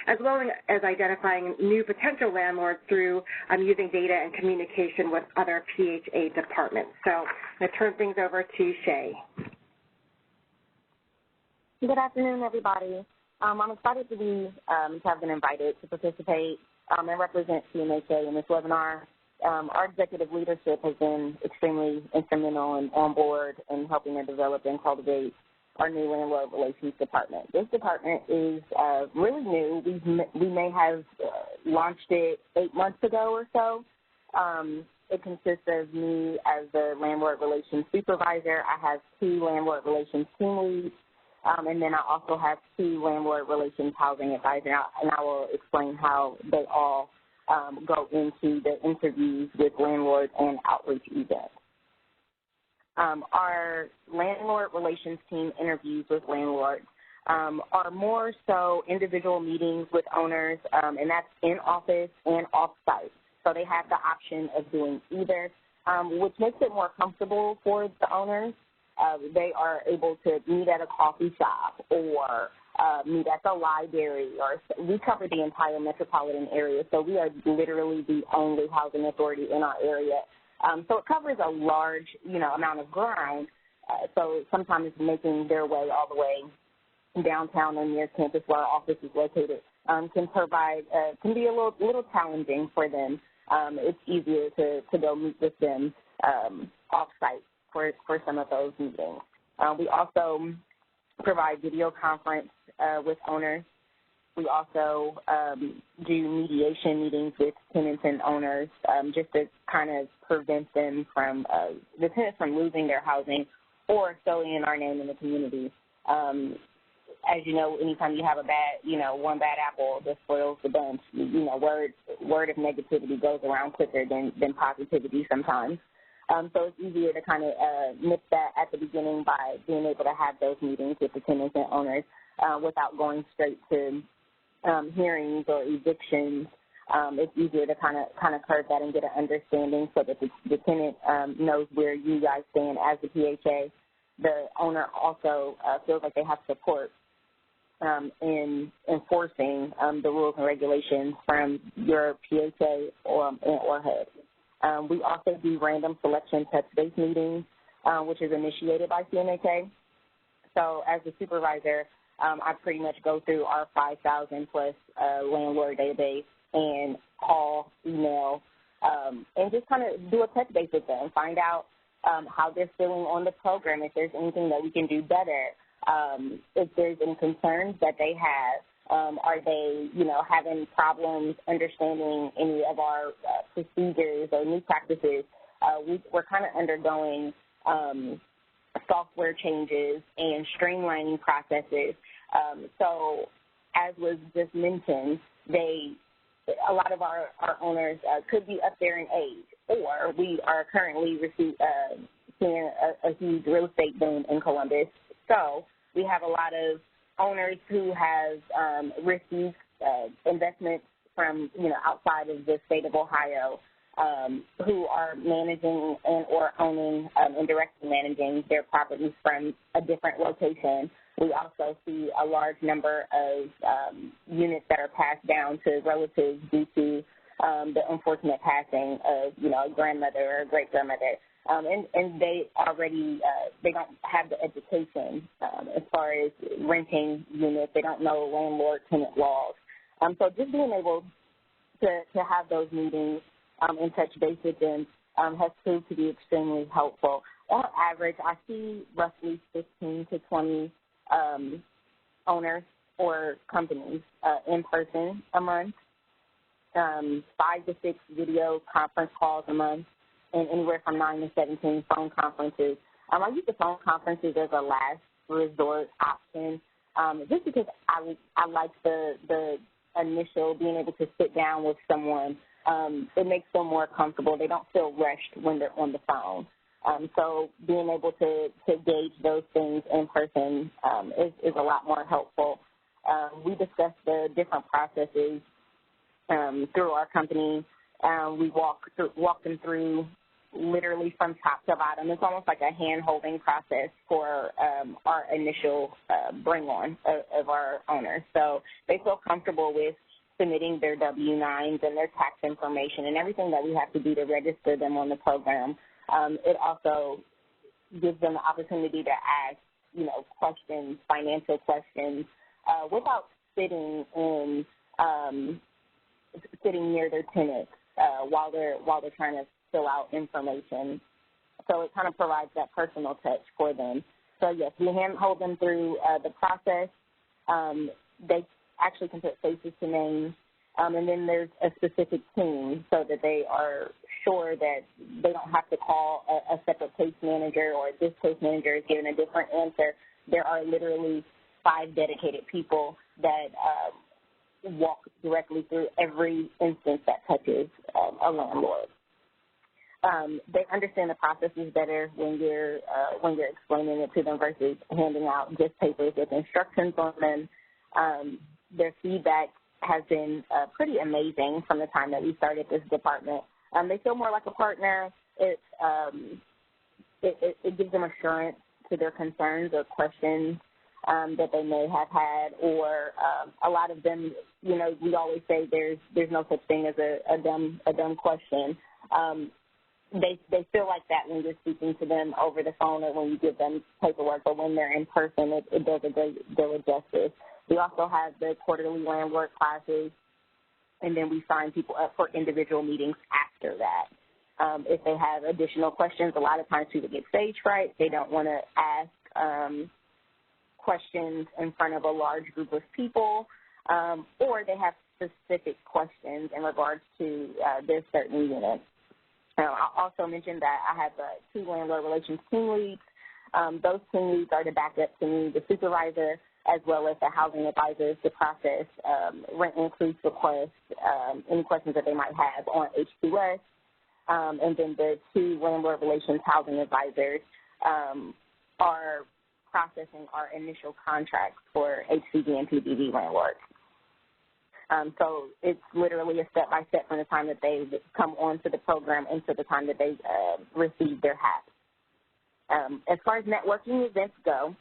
as well as identifying new potential landlords through using data and communication with other PHA departments. So I'm going to turn things over to Shay. Good afternoon, everybody. I'm excited to have been invited to participate and represent CMHA in this webinar. Our executive leadership has been extremely instrumental and on board in helping to develop and cultivate our new landlord relations department. This department is really new. We may have launched it 8 months ago or so. It consists of me as the landlord relations supervisor. I have 2 landlord relations team leads. And then I also have 2 landlord relations housing advisors, and I will explain how they all go into the interviews with landlords and outreach events. Our landlord relations team interviews with landlords are more so individual meetings with owners, and that's in office and off-site. So they have the option of doing either, which makes it more comfortable for the owners. They are able to meet at a coffee shop or meet at the library, or we cover the entire metropolitan area, so we are literally the only housing authority in our area. So it covers a large, amount of ground. So sometimes making their way all the way downtown or near campus where our office is located can be a little challenging for them. It's easier to go meet with them off-site for some of those meetings. We also provide video conference with owners. We also do mediation meetings with tenants and owners just to kind of prevent them from, the tenants from losing their housing or sullying our name in the community. as you know, anytime you have a bad, one bad apple that spoils the bunch, word of negativity goes around quicker than positivity sometimes. So it's easier to kind of nip that at the beginning by being able to have those meetings with the tenants and owners without going straight to hearings or evictions. It's easier to kind of curve that and get an understanding so that the tenant knows where you guys stand as the PHA. The owner also feels like they have support in enforcing the rules and regulations from your PHA or HUD. We also do random selection touch-base meetings, which is initiated by CMHA. So as a supervisor, I pretty much go through our 5,000-plus landlord database and call, email, and just kind of do a touch base with them, find out how they're feeling on the program, if there's anything that we can do better, if there's any concerns that they have. Are they, having problems understanding any of our procedures or new practices? We're kind of undergoing software changes and streamlining processes. So as was just mentioned, a lot of our owners could be up there in age, or we are currently seeing a huge real estate boom in Columbus. So we have a lot of owners who have received investments from, outside of the state of Ohio, who are managing and or owning and directly managing their properties from a different location. We also see a large number of units that are passed down to relatives due to the unfortunate passing of, a grandmother or a great-grandmother. And they already, they don't have the education as far as renting units. They don't know landlord-tenant laws. So just being able to have those meetings and touch base with them has proved to be extremely helpful. On average, I see roughly 15 to 20 owners or companies in person a month, 5 to 6 video conference calls a month, and anywhere from 9 to 17 phone conferences. I use the phone conferences as a last resort option just because I like the initial being able to sit down with someone. It makes them more comfortable. They don't feel rushed when they're on the phone. So being able to gauge those things in person is a lot more helpful. We discuss the different processes through our company. We walk them through literally from top to bottom. It's almost like a hand-holding process for our initial bring-on of our owners. So they feel comfortable with submitting their W-9s and their tax information and everything that we have to do to register them on the program. It also gives them the opportunity to ask, questions, financial questions, without sitting near their tenants while they're trying to fill out information. So it kind of provides that personal touch for them. So yes, we handhold them through the process. They actually can put faces to names. And then there's a specific team so that they are sure that they don't have to call a separate case manager, or this case manager is giving a different answer. There are literally 5 dedicated people that walk directly through every instance that touches a landlord. They understand the processes better when you're explaining it to them versus handing out just papers with instructions on them. Their feedback has been pretty amazing from the time that we started this department. They feel more like a partner. It gives them assurance to their concerns or questions that they may have had, or a lot of them, we always say there's no such thing as a dumb question. They feel like that when you're speaking to them over the phone or when you give them paperwork, but when they're in person, it does a great deal of justice. We also have the quarterly landlord classes, and then we sign people up for individual meetings after that. If they have additional questions, a lot of times people get stage fright. They don't want to ask questions in front of a large group of people, or they have specific questions in regards to their certain units. I'll also mention that I have 2 landlord relations team leads. Those team leads are to back up to me, the supervisor. as well as the housing advisors to process rent increase requests, any questions that they might have on HQS, and then the 2 landlord relations housing advisors are processing our initial contracts for HCV and PBV landlords. So it's literally a step-by-step from the time that they come onto the program into the time that they receive their HAP. As far as networking events go,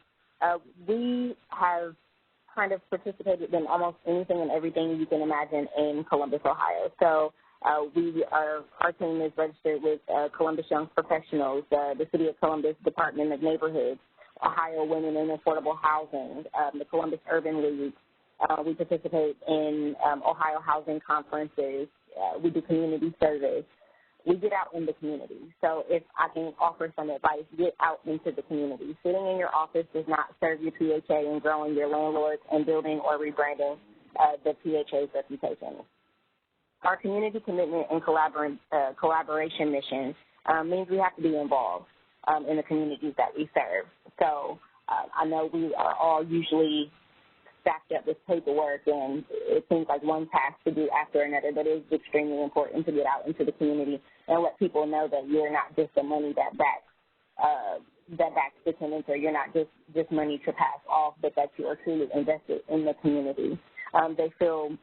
we have kind of participated in almost anything and everything you can imagine in Columbus, Ohio. So our team is registered with Columbus Young Professionals, the City of Columbus Department of Neighborhoods, Ohio Women in Affordable Housing, the Columbus Urban League. We participate in Ohio housing conferences. We do community service. We get out in the community. So if I can offer some advice, get out into the community. Sitting in your office does not serve your PHA in growing your landlords and building or rebranding the PHA's reputation. Our community commitment and collaboration mission means we have to be involved in the communities that we serve. So I know we are all usually stacked up with paperwork, and it seems like one task to do after another, but it is extremely important to get out into the community and let people know that you're not just the money that backs the tenants, or you're not just money to pass off, but that you are truly invested in the community. They feel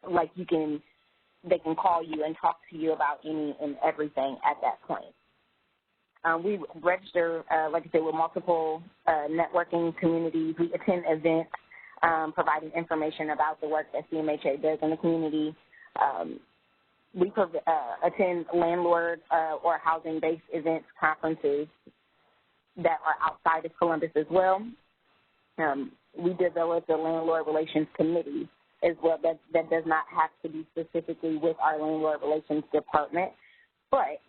like they can call you and talk to you about any and everything at that point. We register, like I said, with multiple networking communities. We attend events providing information about the work that CMHA does in the community. We attend landlord or housing-based events, conferences that are outside of Columbus as well. We develop the Landlord Relations Committee as well. That does not have to be specifically with our Landlord Relations Department, but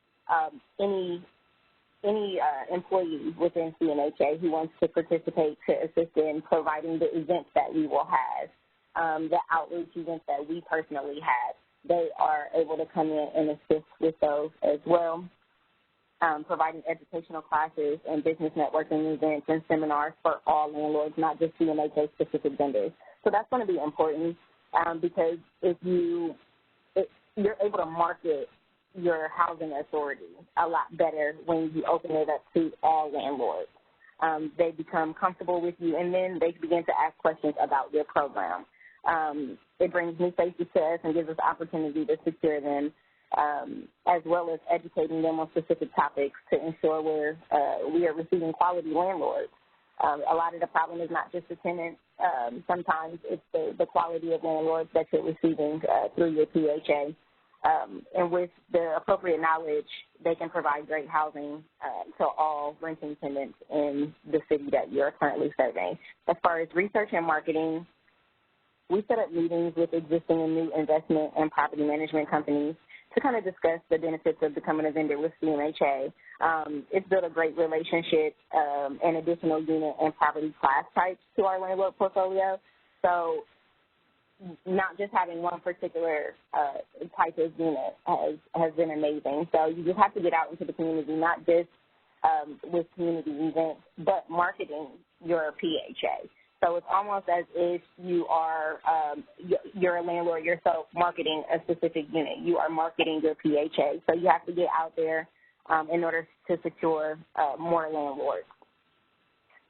any employee within CMHA who wants to participate to assist in providing the events that we will have, the outreach events that we personally have, they are able to come in and assist with those as well, providing educational classes and business networking events and seminars for all landlords, not just CMHA-specific vendors. So that's going to be important because if you're able to market your housing authority a lot better when you open it up to all landlords. They become comfortable with you, and then they begin to ask questions about your program. It brings new faces to us and gives us opportunity to secure them, as well as educating them on specific topics to ensure we are receiving quality landlords. A lot of the problem is not just the tenant. Sometimes it's the quality of landlords that you're receiving through your PHA. And with the appropriate knowledge, they can provide great housing to all renting tenants in the city that you're currently serving. As far as research and marketing, we set up meetings with existing and new investment and property management companies to kind of discuss the benefits of becoming a vendor with CMHA. It's built a great relationship and additional unit and property class types to our landlord portfolio. So not just having one particular type of unit has been amazing. So you just have to get out into the community, not just with community events, but marketing your PHA. So it's almost as if you're a landlord yourself marketing a specific unit. You are marketing your PHA. So you have to get out there in order to secure more landlords.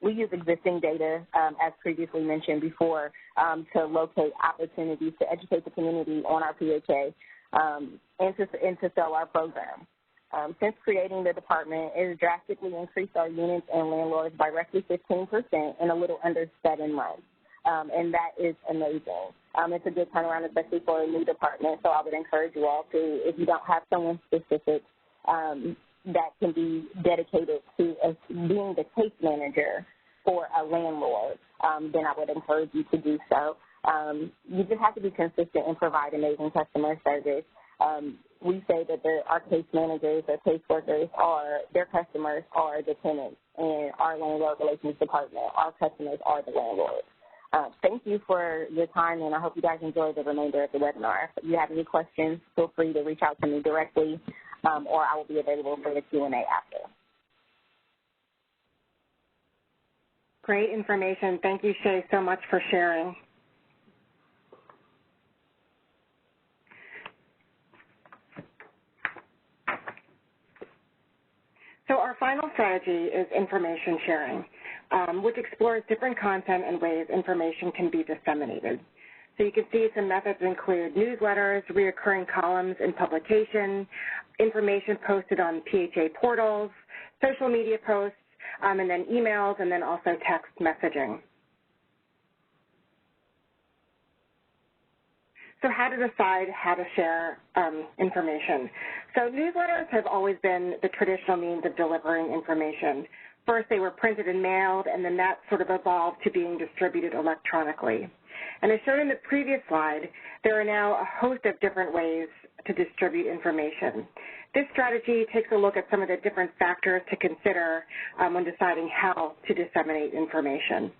We use existing data, as previously mentioned before, to locate opportunities to educate the community on our PHA and to sell our program. Since creating the department, it has drastically increased our units and landlords by roughly 15% in a little under 7 months, and that is amazing. It's a good turnaround, especially for a new department, so I would encourage you all to, if you don't have someone specific that can be dedicated to being the case manager for a landlord, then I would encourage you to do so. You just have to be consistent and provide amazing customer service. We say that our case managers or case workers their customers are the tenants, and our landlord relations department, our customers are the landlords. Thank you for your time, and I hope you guys enjoy the remainder of the webinar. If you have any questions, feel free to reach out to me directly, or I will be available for the Q&A after. Great information. Thank you, Shay, so much for sharing. So our final strategy is information sharing, which explores different content and ways information can be disseminated. So you can see some methods include newsletters, reoccurring columns in publication, information posted on PHA portals, social media posts, and then emails, and then also text messaging. So how to decide how to share information. So newsletters have always been the traditional means of delivering information. First, they were printed and mailed, and then that sort of evolved to being distributed electronically. And as shown in the previous slide, there are now a host of different ways to distribute information. This strategy takes a look at some of the different factors to consider when deciding how to disseminate information.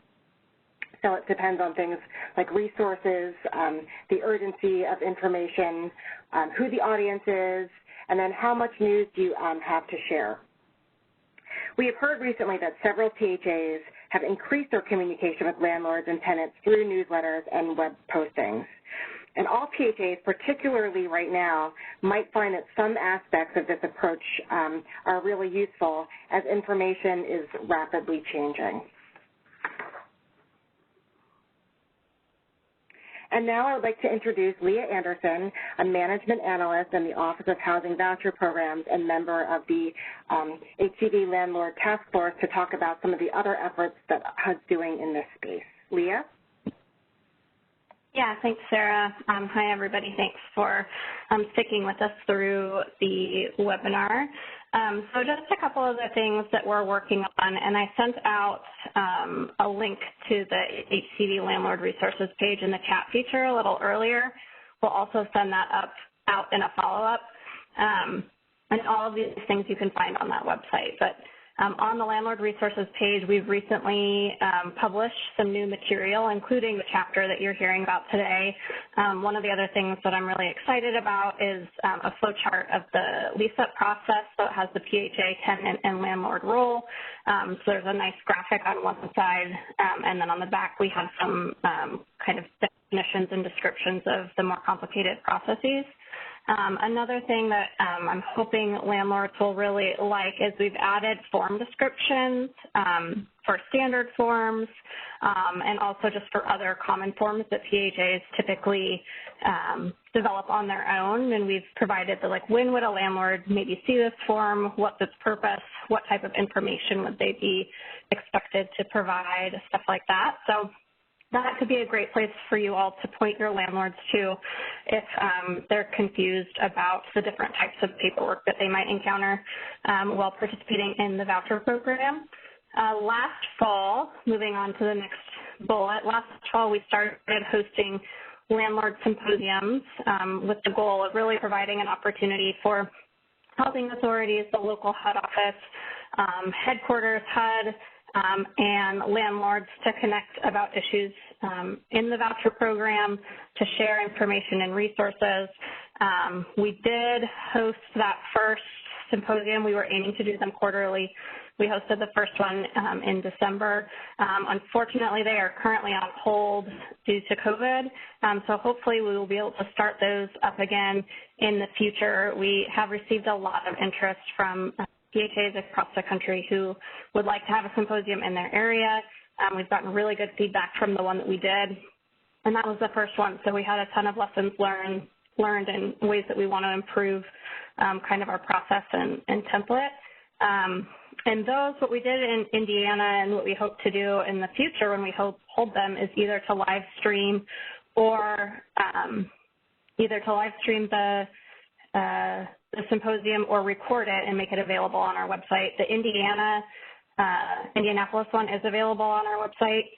So it depends on things like resources, the urgency of information, who the audience is, and then how much news do you have to share. We have heard recently that several PHAs have increased their communication with landlords and tenants through newsletters and web postings. And all PHAs, particularly right now, might find that some aspects of this approach are really useful as information is rapidly changing. And now I would like to introduce Leah Anderson, a management analyst in the Office of Housing Voucher Programs and member of the HCV Landlord Task Force, to talk about some of the other efforts that HUD's doing in this space. Leah? Yeah, thanks, Sarah. Hi, everybody. Thanks for sticking with us through the webinar. So just a couple of the things that we're working on, and I sent out a link to the HCV Landlord Resources page in the chat feature a little earlier. We'll also send that out in a follow-up. And all of these things you can find on that website. But on the Landlord Resources page, we've recently published some new material, including the chapter that you're hearing about today. One of the other things that I'm really excited about is a flow chart of the lease-up process. So it has the PHA, tenant, and landlord role. So there's a nice graphic on one side, and then on the back we have some kind of definitions and descriptions of the more complicated processes. Another thing that I'm hoping landlords will really like is we've added form descriptions for standard forms and also just for other common forms that PHAs typically develop on their own. And we've provided the, like, when would a landlord maybe see this form, what's its purpose, what type of information would they be expected to provide, stuff like that. So that could be a great place for you all to point your landlords to if they're confused about the different types of paperwork that they might encounter while participating in the voucher program. Last fall, moving on to the next bullet, last fall we started hosting landlord symposiums with the goal of really providing an opportunity for housing authorities, the local HUD office, headquarters HUD, and landlords to connect about issues in the voucher program, to share information and resources. We did host that first symposium. We were aiming to do them quarterly. We hosted the first one in December. Unfortunately, they are currently on hold due to COVID, so hopefully we will be able to start those up again in the future. We have received a lot of interest from PHAs across the country who would like to have a symposium in their area. We've gotten really good feedback from the one that we did, and that was the first one. So we had a ton of lessons learned in ways that we want to improve kind of our process and template. And those, what we did in Indiana and what we hope to do in the future when we hold them is either to live stream or the symposium or record it and make it available on our website. The Indianapolis one is available on our website,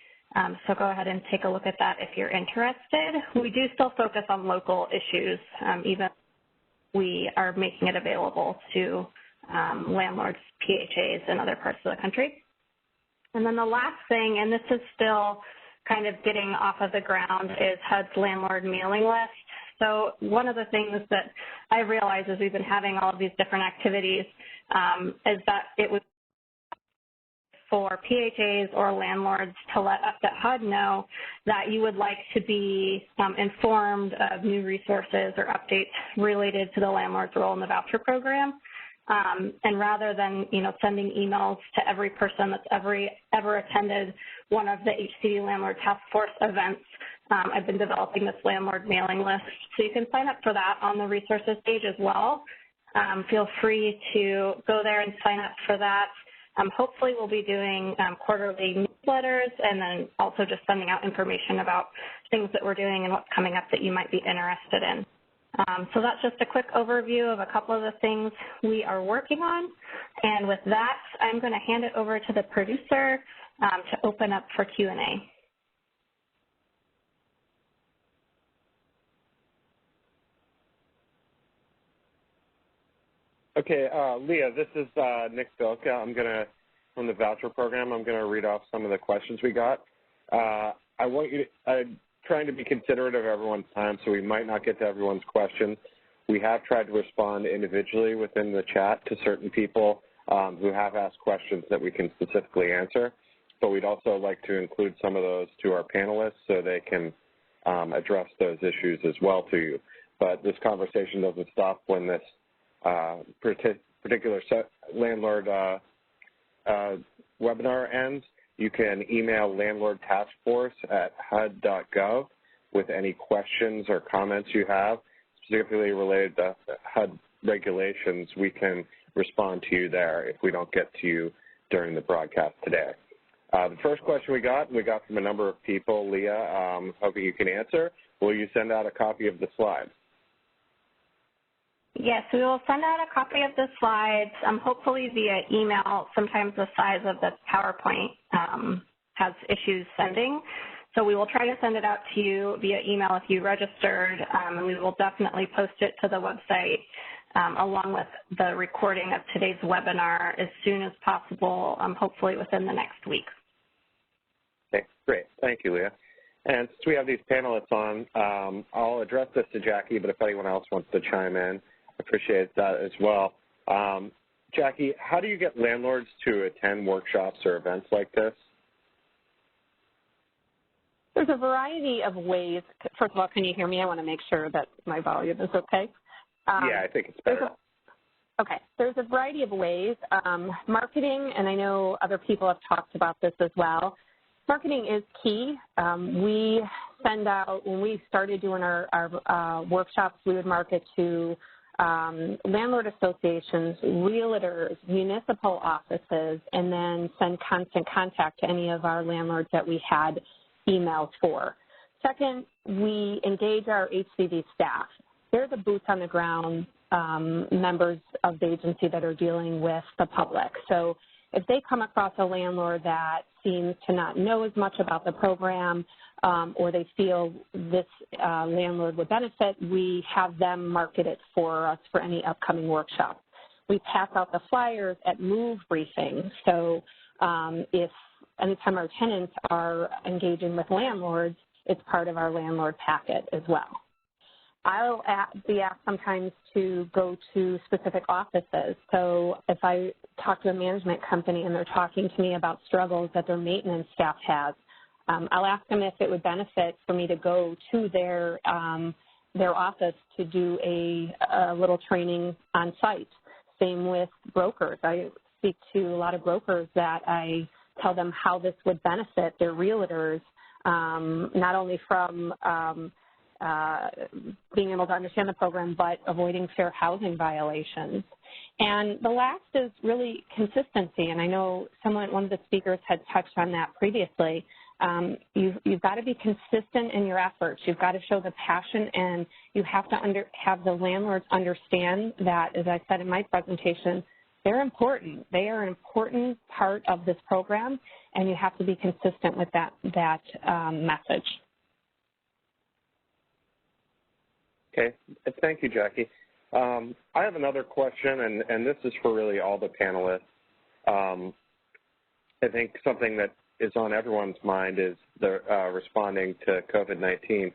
so go ahead and take a look at that if you're interested. We do still focus on local issues, even we are making it available to landlords, PHAs, and other parts of the country. And then the last thing, and this is still kind of getting off of the ground, is HUD's landlord mailing list. So one of the things that I realized as we've been having all of these different activities is that it was for PHAs or landlords to let us at HUD know that you would like to be informed of new resources or updates related to the landlord's role in the voucher program. And rather than, sending emails to every person that's ever attended one of the HCV Landlord Task Force events, I've been developing this landlord mailing list. So you can sign up for that on the resources page as well. Feel free to go there and sign up for that. Hopefully we'll be doing quarterly newsletters and then also just sending out information about things that we're doing and what's coming up that you might be interested in. So that's just a quick overview of a couple of the things we are working on. And with that, I'm going to hand it over to the producer to open up for Q&A. Okay, Leah, this is Nick Bilka. From the voucher program, I'm going to read off some of the questions we got. I'm trying to be considerate of everyone's time, so we might not get to everyone's questions. We have tried to respond individually within the chat to certain people who have asked questions that we can specifically answer, but we'd also like to include some of those to our panelists so they can address those issues as well to you. But this conversation doesn't stop when this particular landlord webinar ends. You can email landlordtaskforce@hud.gov with any questions or comments you have, specifically related to HUD regulations. We can respond to you there if we don't get to you during the broadcast today. The first question we got from a number of people. Leah, hoping you can answer. Will you send out a copy of the slides? Yes, we will send out a copy of the slides, hopefully via email. Sometimes the size of the PowerPoint has issues sending. So we will try to send it out to you via email if you registered, and we will definitely post it to the website along with the recording of today's webinar as soon as possible, hopefully within the next week. Okay, great. Thank you, Leah. And since we have these panelists on, I'll address this to Jackie, but if anyone else wants to chime in, appreciate that as well. Jackie, how do you get landlords to attend workshops or events like this? There's a variety of ways. First of all, can you hear me? I want to make sure that my volume is okay. Yeah, I think it's better. Okay, there's a variety of ways. Marketing, and I know other people have talked about this as well. Marketing is key. We send out, when we started doing our workshops, we would market to landlord associations, realtors, municipal offices, and then send constant contact to any of our landlords that we had emails for. Second, we engage our HCV staff. They're the boots on the ground members of the agency that are dealing with the public. So if they come across a landlord that seems to not know as much about the program or they feel this landlord would benefit, we have them market it for us for any upcoming workshop. We pass out the flyers at move briefings. So if anytime our tenants are engaging with landlords, it's part of our landlord packet as well. I'll be asked sometimes to go to specific offices. So if I talk to a management company and they're talking to me about struggles that their maintenance staff has, I'll ask them if it would benefit for me to go to their office to do a little training on site. Same with brokers. I speak to a lot of brokers that I tell them how this would benefit their realtors, not only from being able to understand the program, but avoiding fair housing violations. And the last is really consistency, and I know one of the speakers had touched on that previously. You've got to be consistent in your efforts. You've got to show the passion, and you have to have the landlords understand that, as I said in my presentation, they're important. They are an important part of this program, and you have to be consistent with that message. Okay, thank you, Jackie. I have another question, and this is for really all the panelists. I think something that is on everyone's mind is the responding to COVID-19.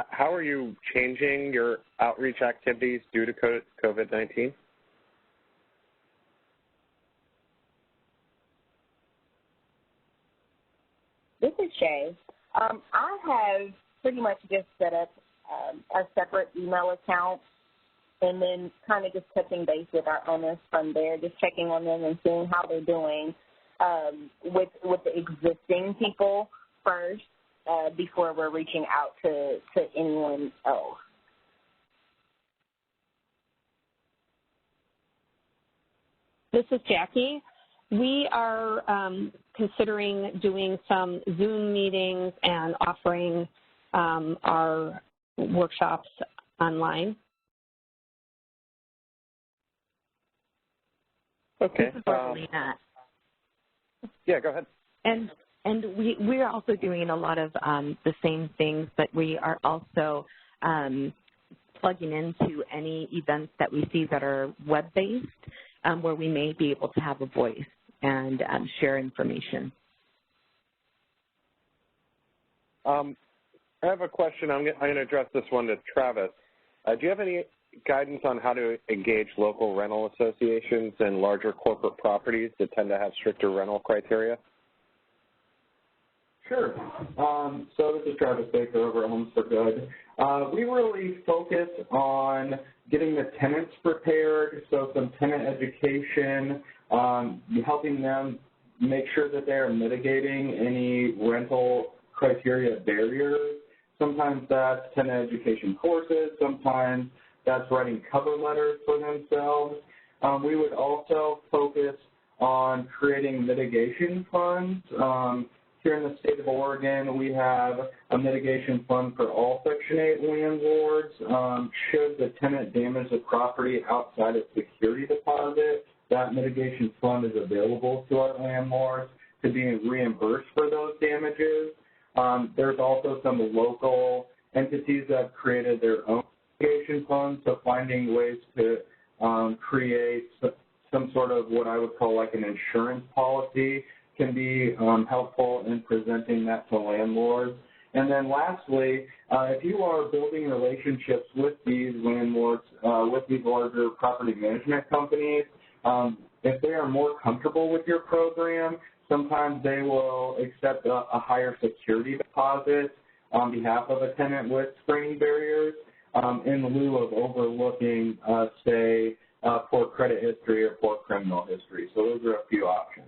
How are you changing your outreach activities due to COVID-19? PHA. I have pretty much just set up a separate email account and then kind of just touching base with our owners from there, just checking on them and seeing how they're doing with the existing people first before we're reaching out to anyone else. This is Jackie. We are considering doing some Zoom meetings and offering our workshops online. Okay. This is Rosalina. Yeah, go ahead. And we are also doing a lot of the same things, but we are also plugging into any events that we see that are web-based, where we may be able to have a voice and share information. I have a question. I'm going to address this one to Travis. Do you have any guidance on how to engage local rental associations and larger corporate properties that tend to have stricter rental criteria? Sure. So this is Travis Baker over at Homes for Good. We really focus on getting the tenants prepared, so some tenant education, helping them make sure that they are mitigating any rental criteria barriers. Sometimes that's tenant education courses. Sometimes that's writing cover letters for themselves. We would also focus on creating mitigation funds. Here in the state of Oregon, we have a mitigation fund for all Section 8 landlords. Should the tenant damage the property outside of security deposit, that mitigation fund is available to our landlords to be reimbursed for those damages. There's also some local entities that have created their own mitigation funds, so finding ways to create some sort of what I would call like an insurance policy can be helpful in presenting that to landlords. And then lastly, if you are building relationships with these landlords, with these larger property management companies, if they are more comfortable with your program, sometimes they will accept a higher security deposit on behalf of a tenant with screening barriers in lieu of overlooking, say, poor credit history or poor criminal history. So those are a few options.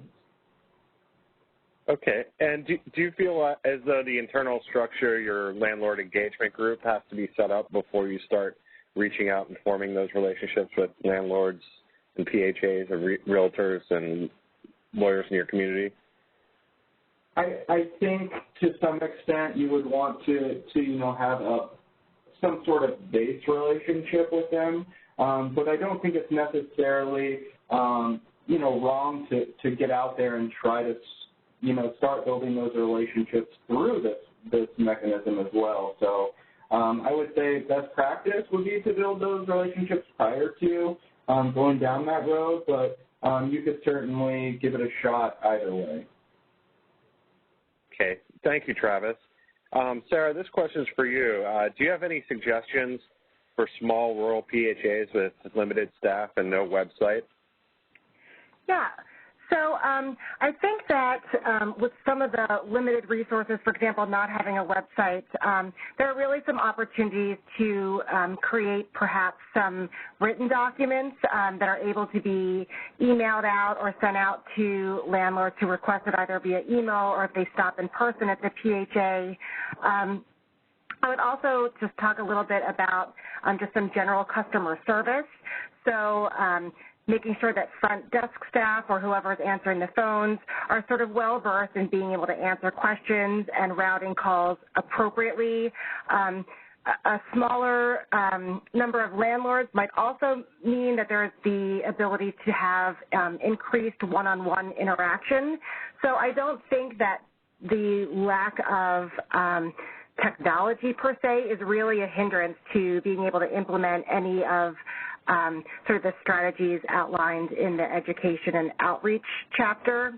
Okay. And do you feel as though the internal structure, your landlord engagement group, has to be set up before you start reaching out and forming those relationships with landlords and PHAs and realtors and lawyers in your community? I think to some extent you would want to have some sort of base relationship with them, but I don't think it's necessarily wrong to get out there and try to start building those relationships through this mechanism as well. So I would say best practice would be to build those relationships prior to going down that road, but you could certainly give it a shot either way. Okay. Thank you, Travis. Sarah, this question is for you. Do you have any suggestions for small rural PHAs with limited staff and no website? Yeah. So I think that with some of the limited resources, for example, not having a website, there are really some opportunities to create perhaps some written documents that are able to be emailed out or sent out to landlords who request it either via email or if they stop in person at the PHA. I would also just talk a little bit about just some general customer service. So making sure that front desk staff or whoever is answering the phones are sort of well-versed in being able to answer questions and routing calls appropriately. A smaller number of landlords might also mean that there is the ability to have increased one-on-one interaction. So I don't think that the lack of technology per se is really a hindrance to being able to implement any of sort of the strategies outlined in the education and outreach chapter.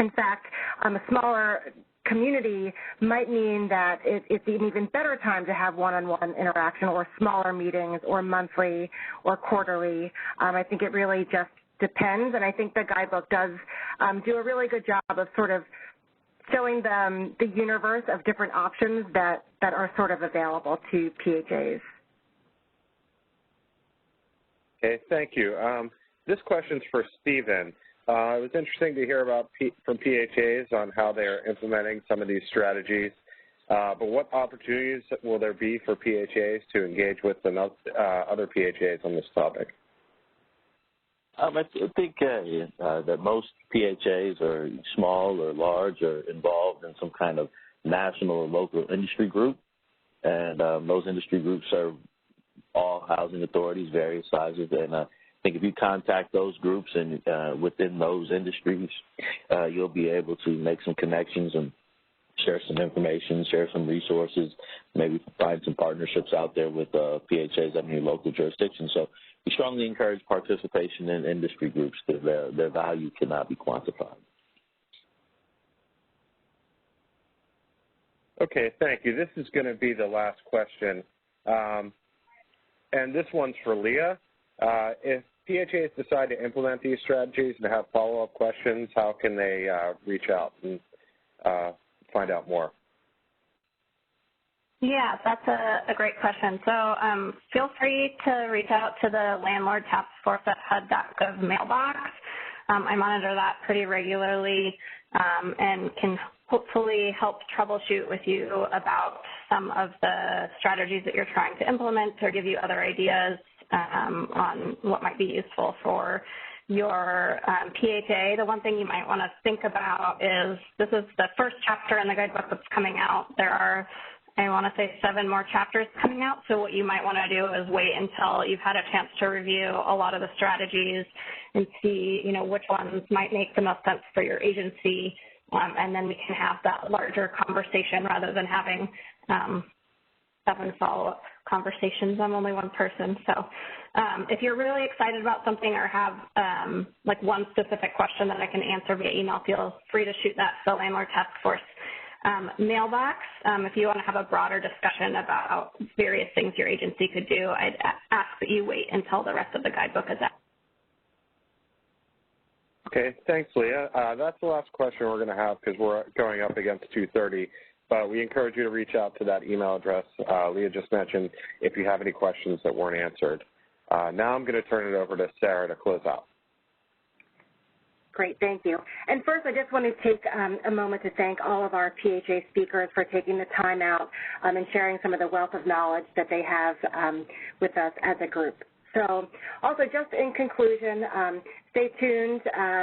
In fact, a smaller community might mean that it's an even better time to have one-on-one interaction or smaller meetings or monthly or quarterly. I think it really just depends, and I think the guidebook does do a really good job of sort of showing the universe of different options that are sort of available to PHAs. Okay, thank you. This question's for Stephen. It was interesting to hear about from PHAs on how they're implementing some of these strategies, but what opportunities will there be for PHAs to engage with other PHAs on this topic? I think that most PHAs are small or large or involved in some kind of national or local industry group, and those industry groups serve all housing authorities, various sizes, and I think if you contact those groups and within those industries, you'll be able to make some connections and share some information, share some resources, maybe find some partnerships out there with PHAs in your local jurisdiction. So we strongly encourage participation in industry groups because their value cannot be quantified. Okay, thank you. This is going to be the last question, and this one's for Leah. If PHAs decide to implement these strategies and have follow-up questions, how can they reach out and find out more? Yeah, that's a great question. So feel free to reach out to the Landlord Task Force at HUD.gov mailbox. I monitor that pretty regularly and can hopefully help troubleshoot with you about some of the strategies that you're trying to implement or give you other ideas on what might be useful for your PHA. The one thing you might want to think about is this is the first chapter in the guidebook that's coming out. There are, I want to say, 7 more chapters coming out. So what you might want to do is wait until you've had a chance to review a lot of the strategies and see, you know, which ones might make the most sense for your agency, and then we can have that larger conversation rather than having 7 follow-up conversations. I'm only one person. So if you're really excited about something or have like one specific question that I can answer via email, feel free to shoot that to the Landlord Task Force mailbox. If you want to have a broader discussion about various things your agency could do, I'd ask that you wait until the rest of the guidebook is out. Okay, thanks, Leah. That's the last question we're going to have because we're going up against 2:30. But we encourage you to reach out to that email address Leah just mentioned if you have any questions that weren't answered. Now I'm going to turn it over to Sarah to close out. Great, thank you. And first, I just want to take a moment to thank all of our PHA speakers for taking the time out and sharing some of the wealth of knowledge that they have with us as a group. So also, just in conclusion, stay tuned.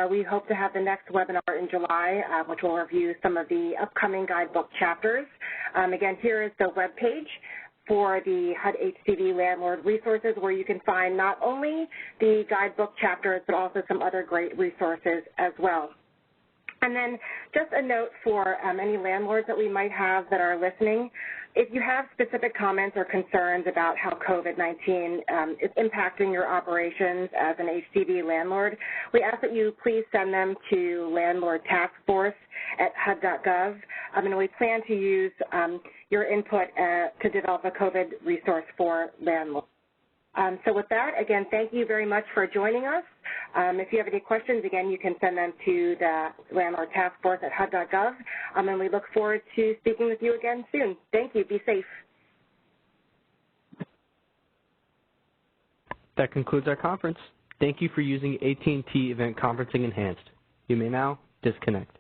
We hope to have the next webinar in July, which will review some of the upcoming guidebook chapters. Again, here is the webpage for the HUD HCV landlord resources, where you can find not only the guidebook chapters, but also some other great resources as well. And then just a note for any landlords that we might have that are listening. If you have specific comments or concerns about how COVID-19 is impacting your operations as an HCV landlord, we ask that you please send them to Landlord Task Force at HUD.gov, and we plan to use your input to develop a COVID resource for landlords. So with that, again, thank you very much for joining us. If you have any questions, again, you can send them to the Landlord Task Force at HUD.gov, and we look forward to speaking with you again soon. Thank you. Be safe. That concludes our conference. Thank you for using AT&T Event Conferencing Enhanced. You may now disconnect.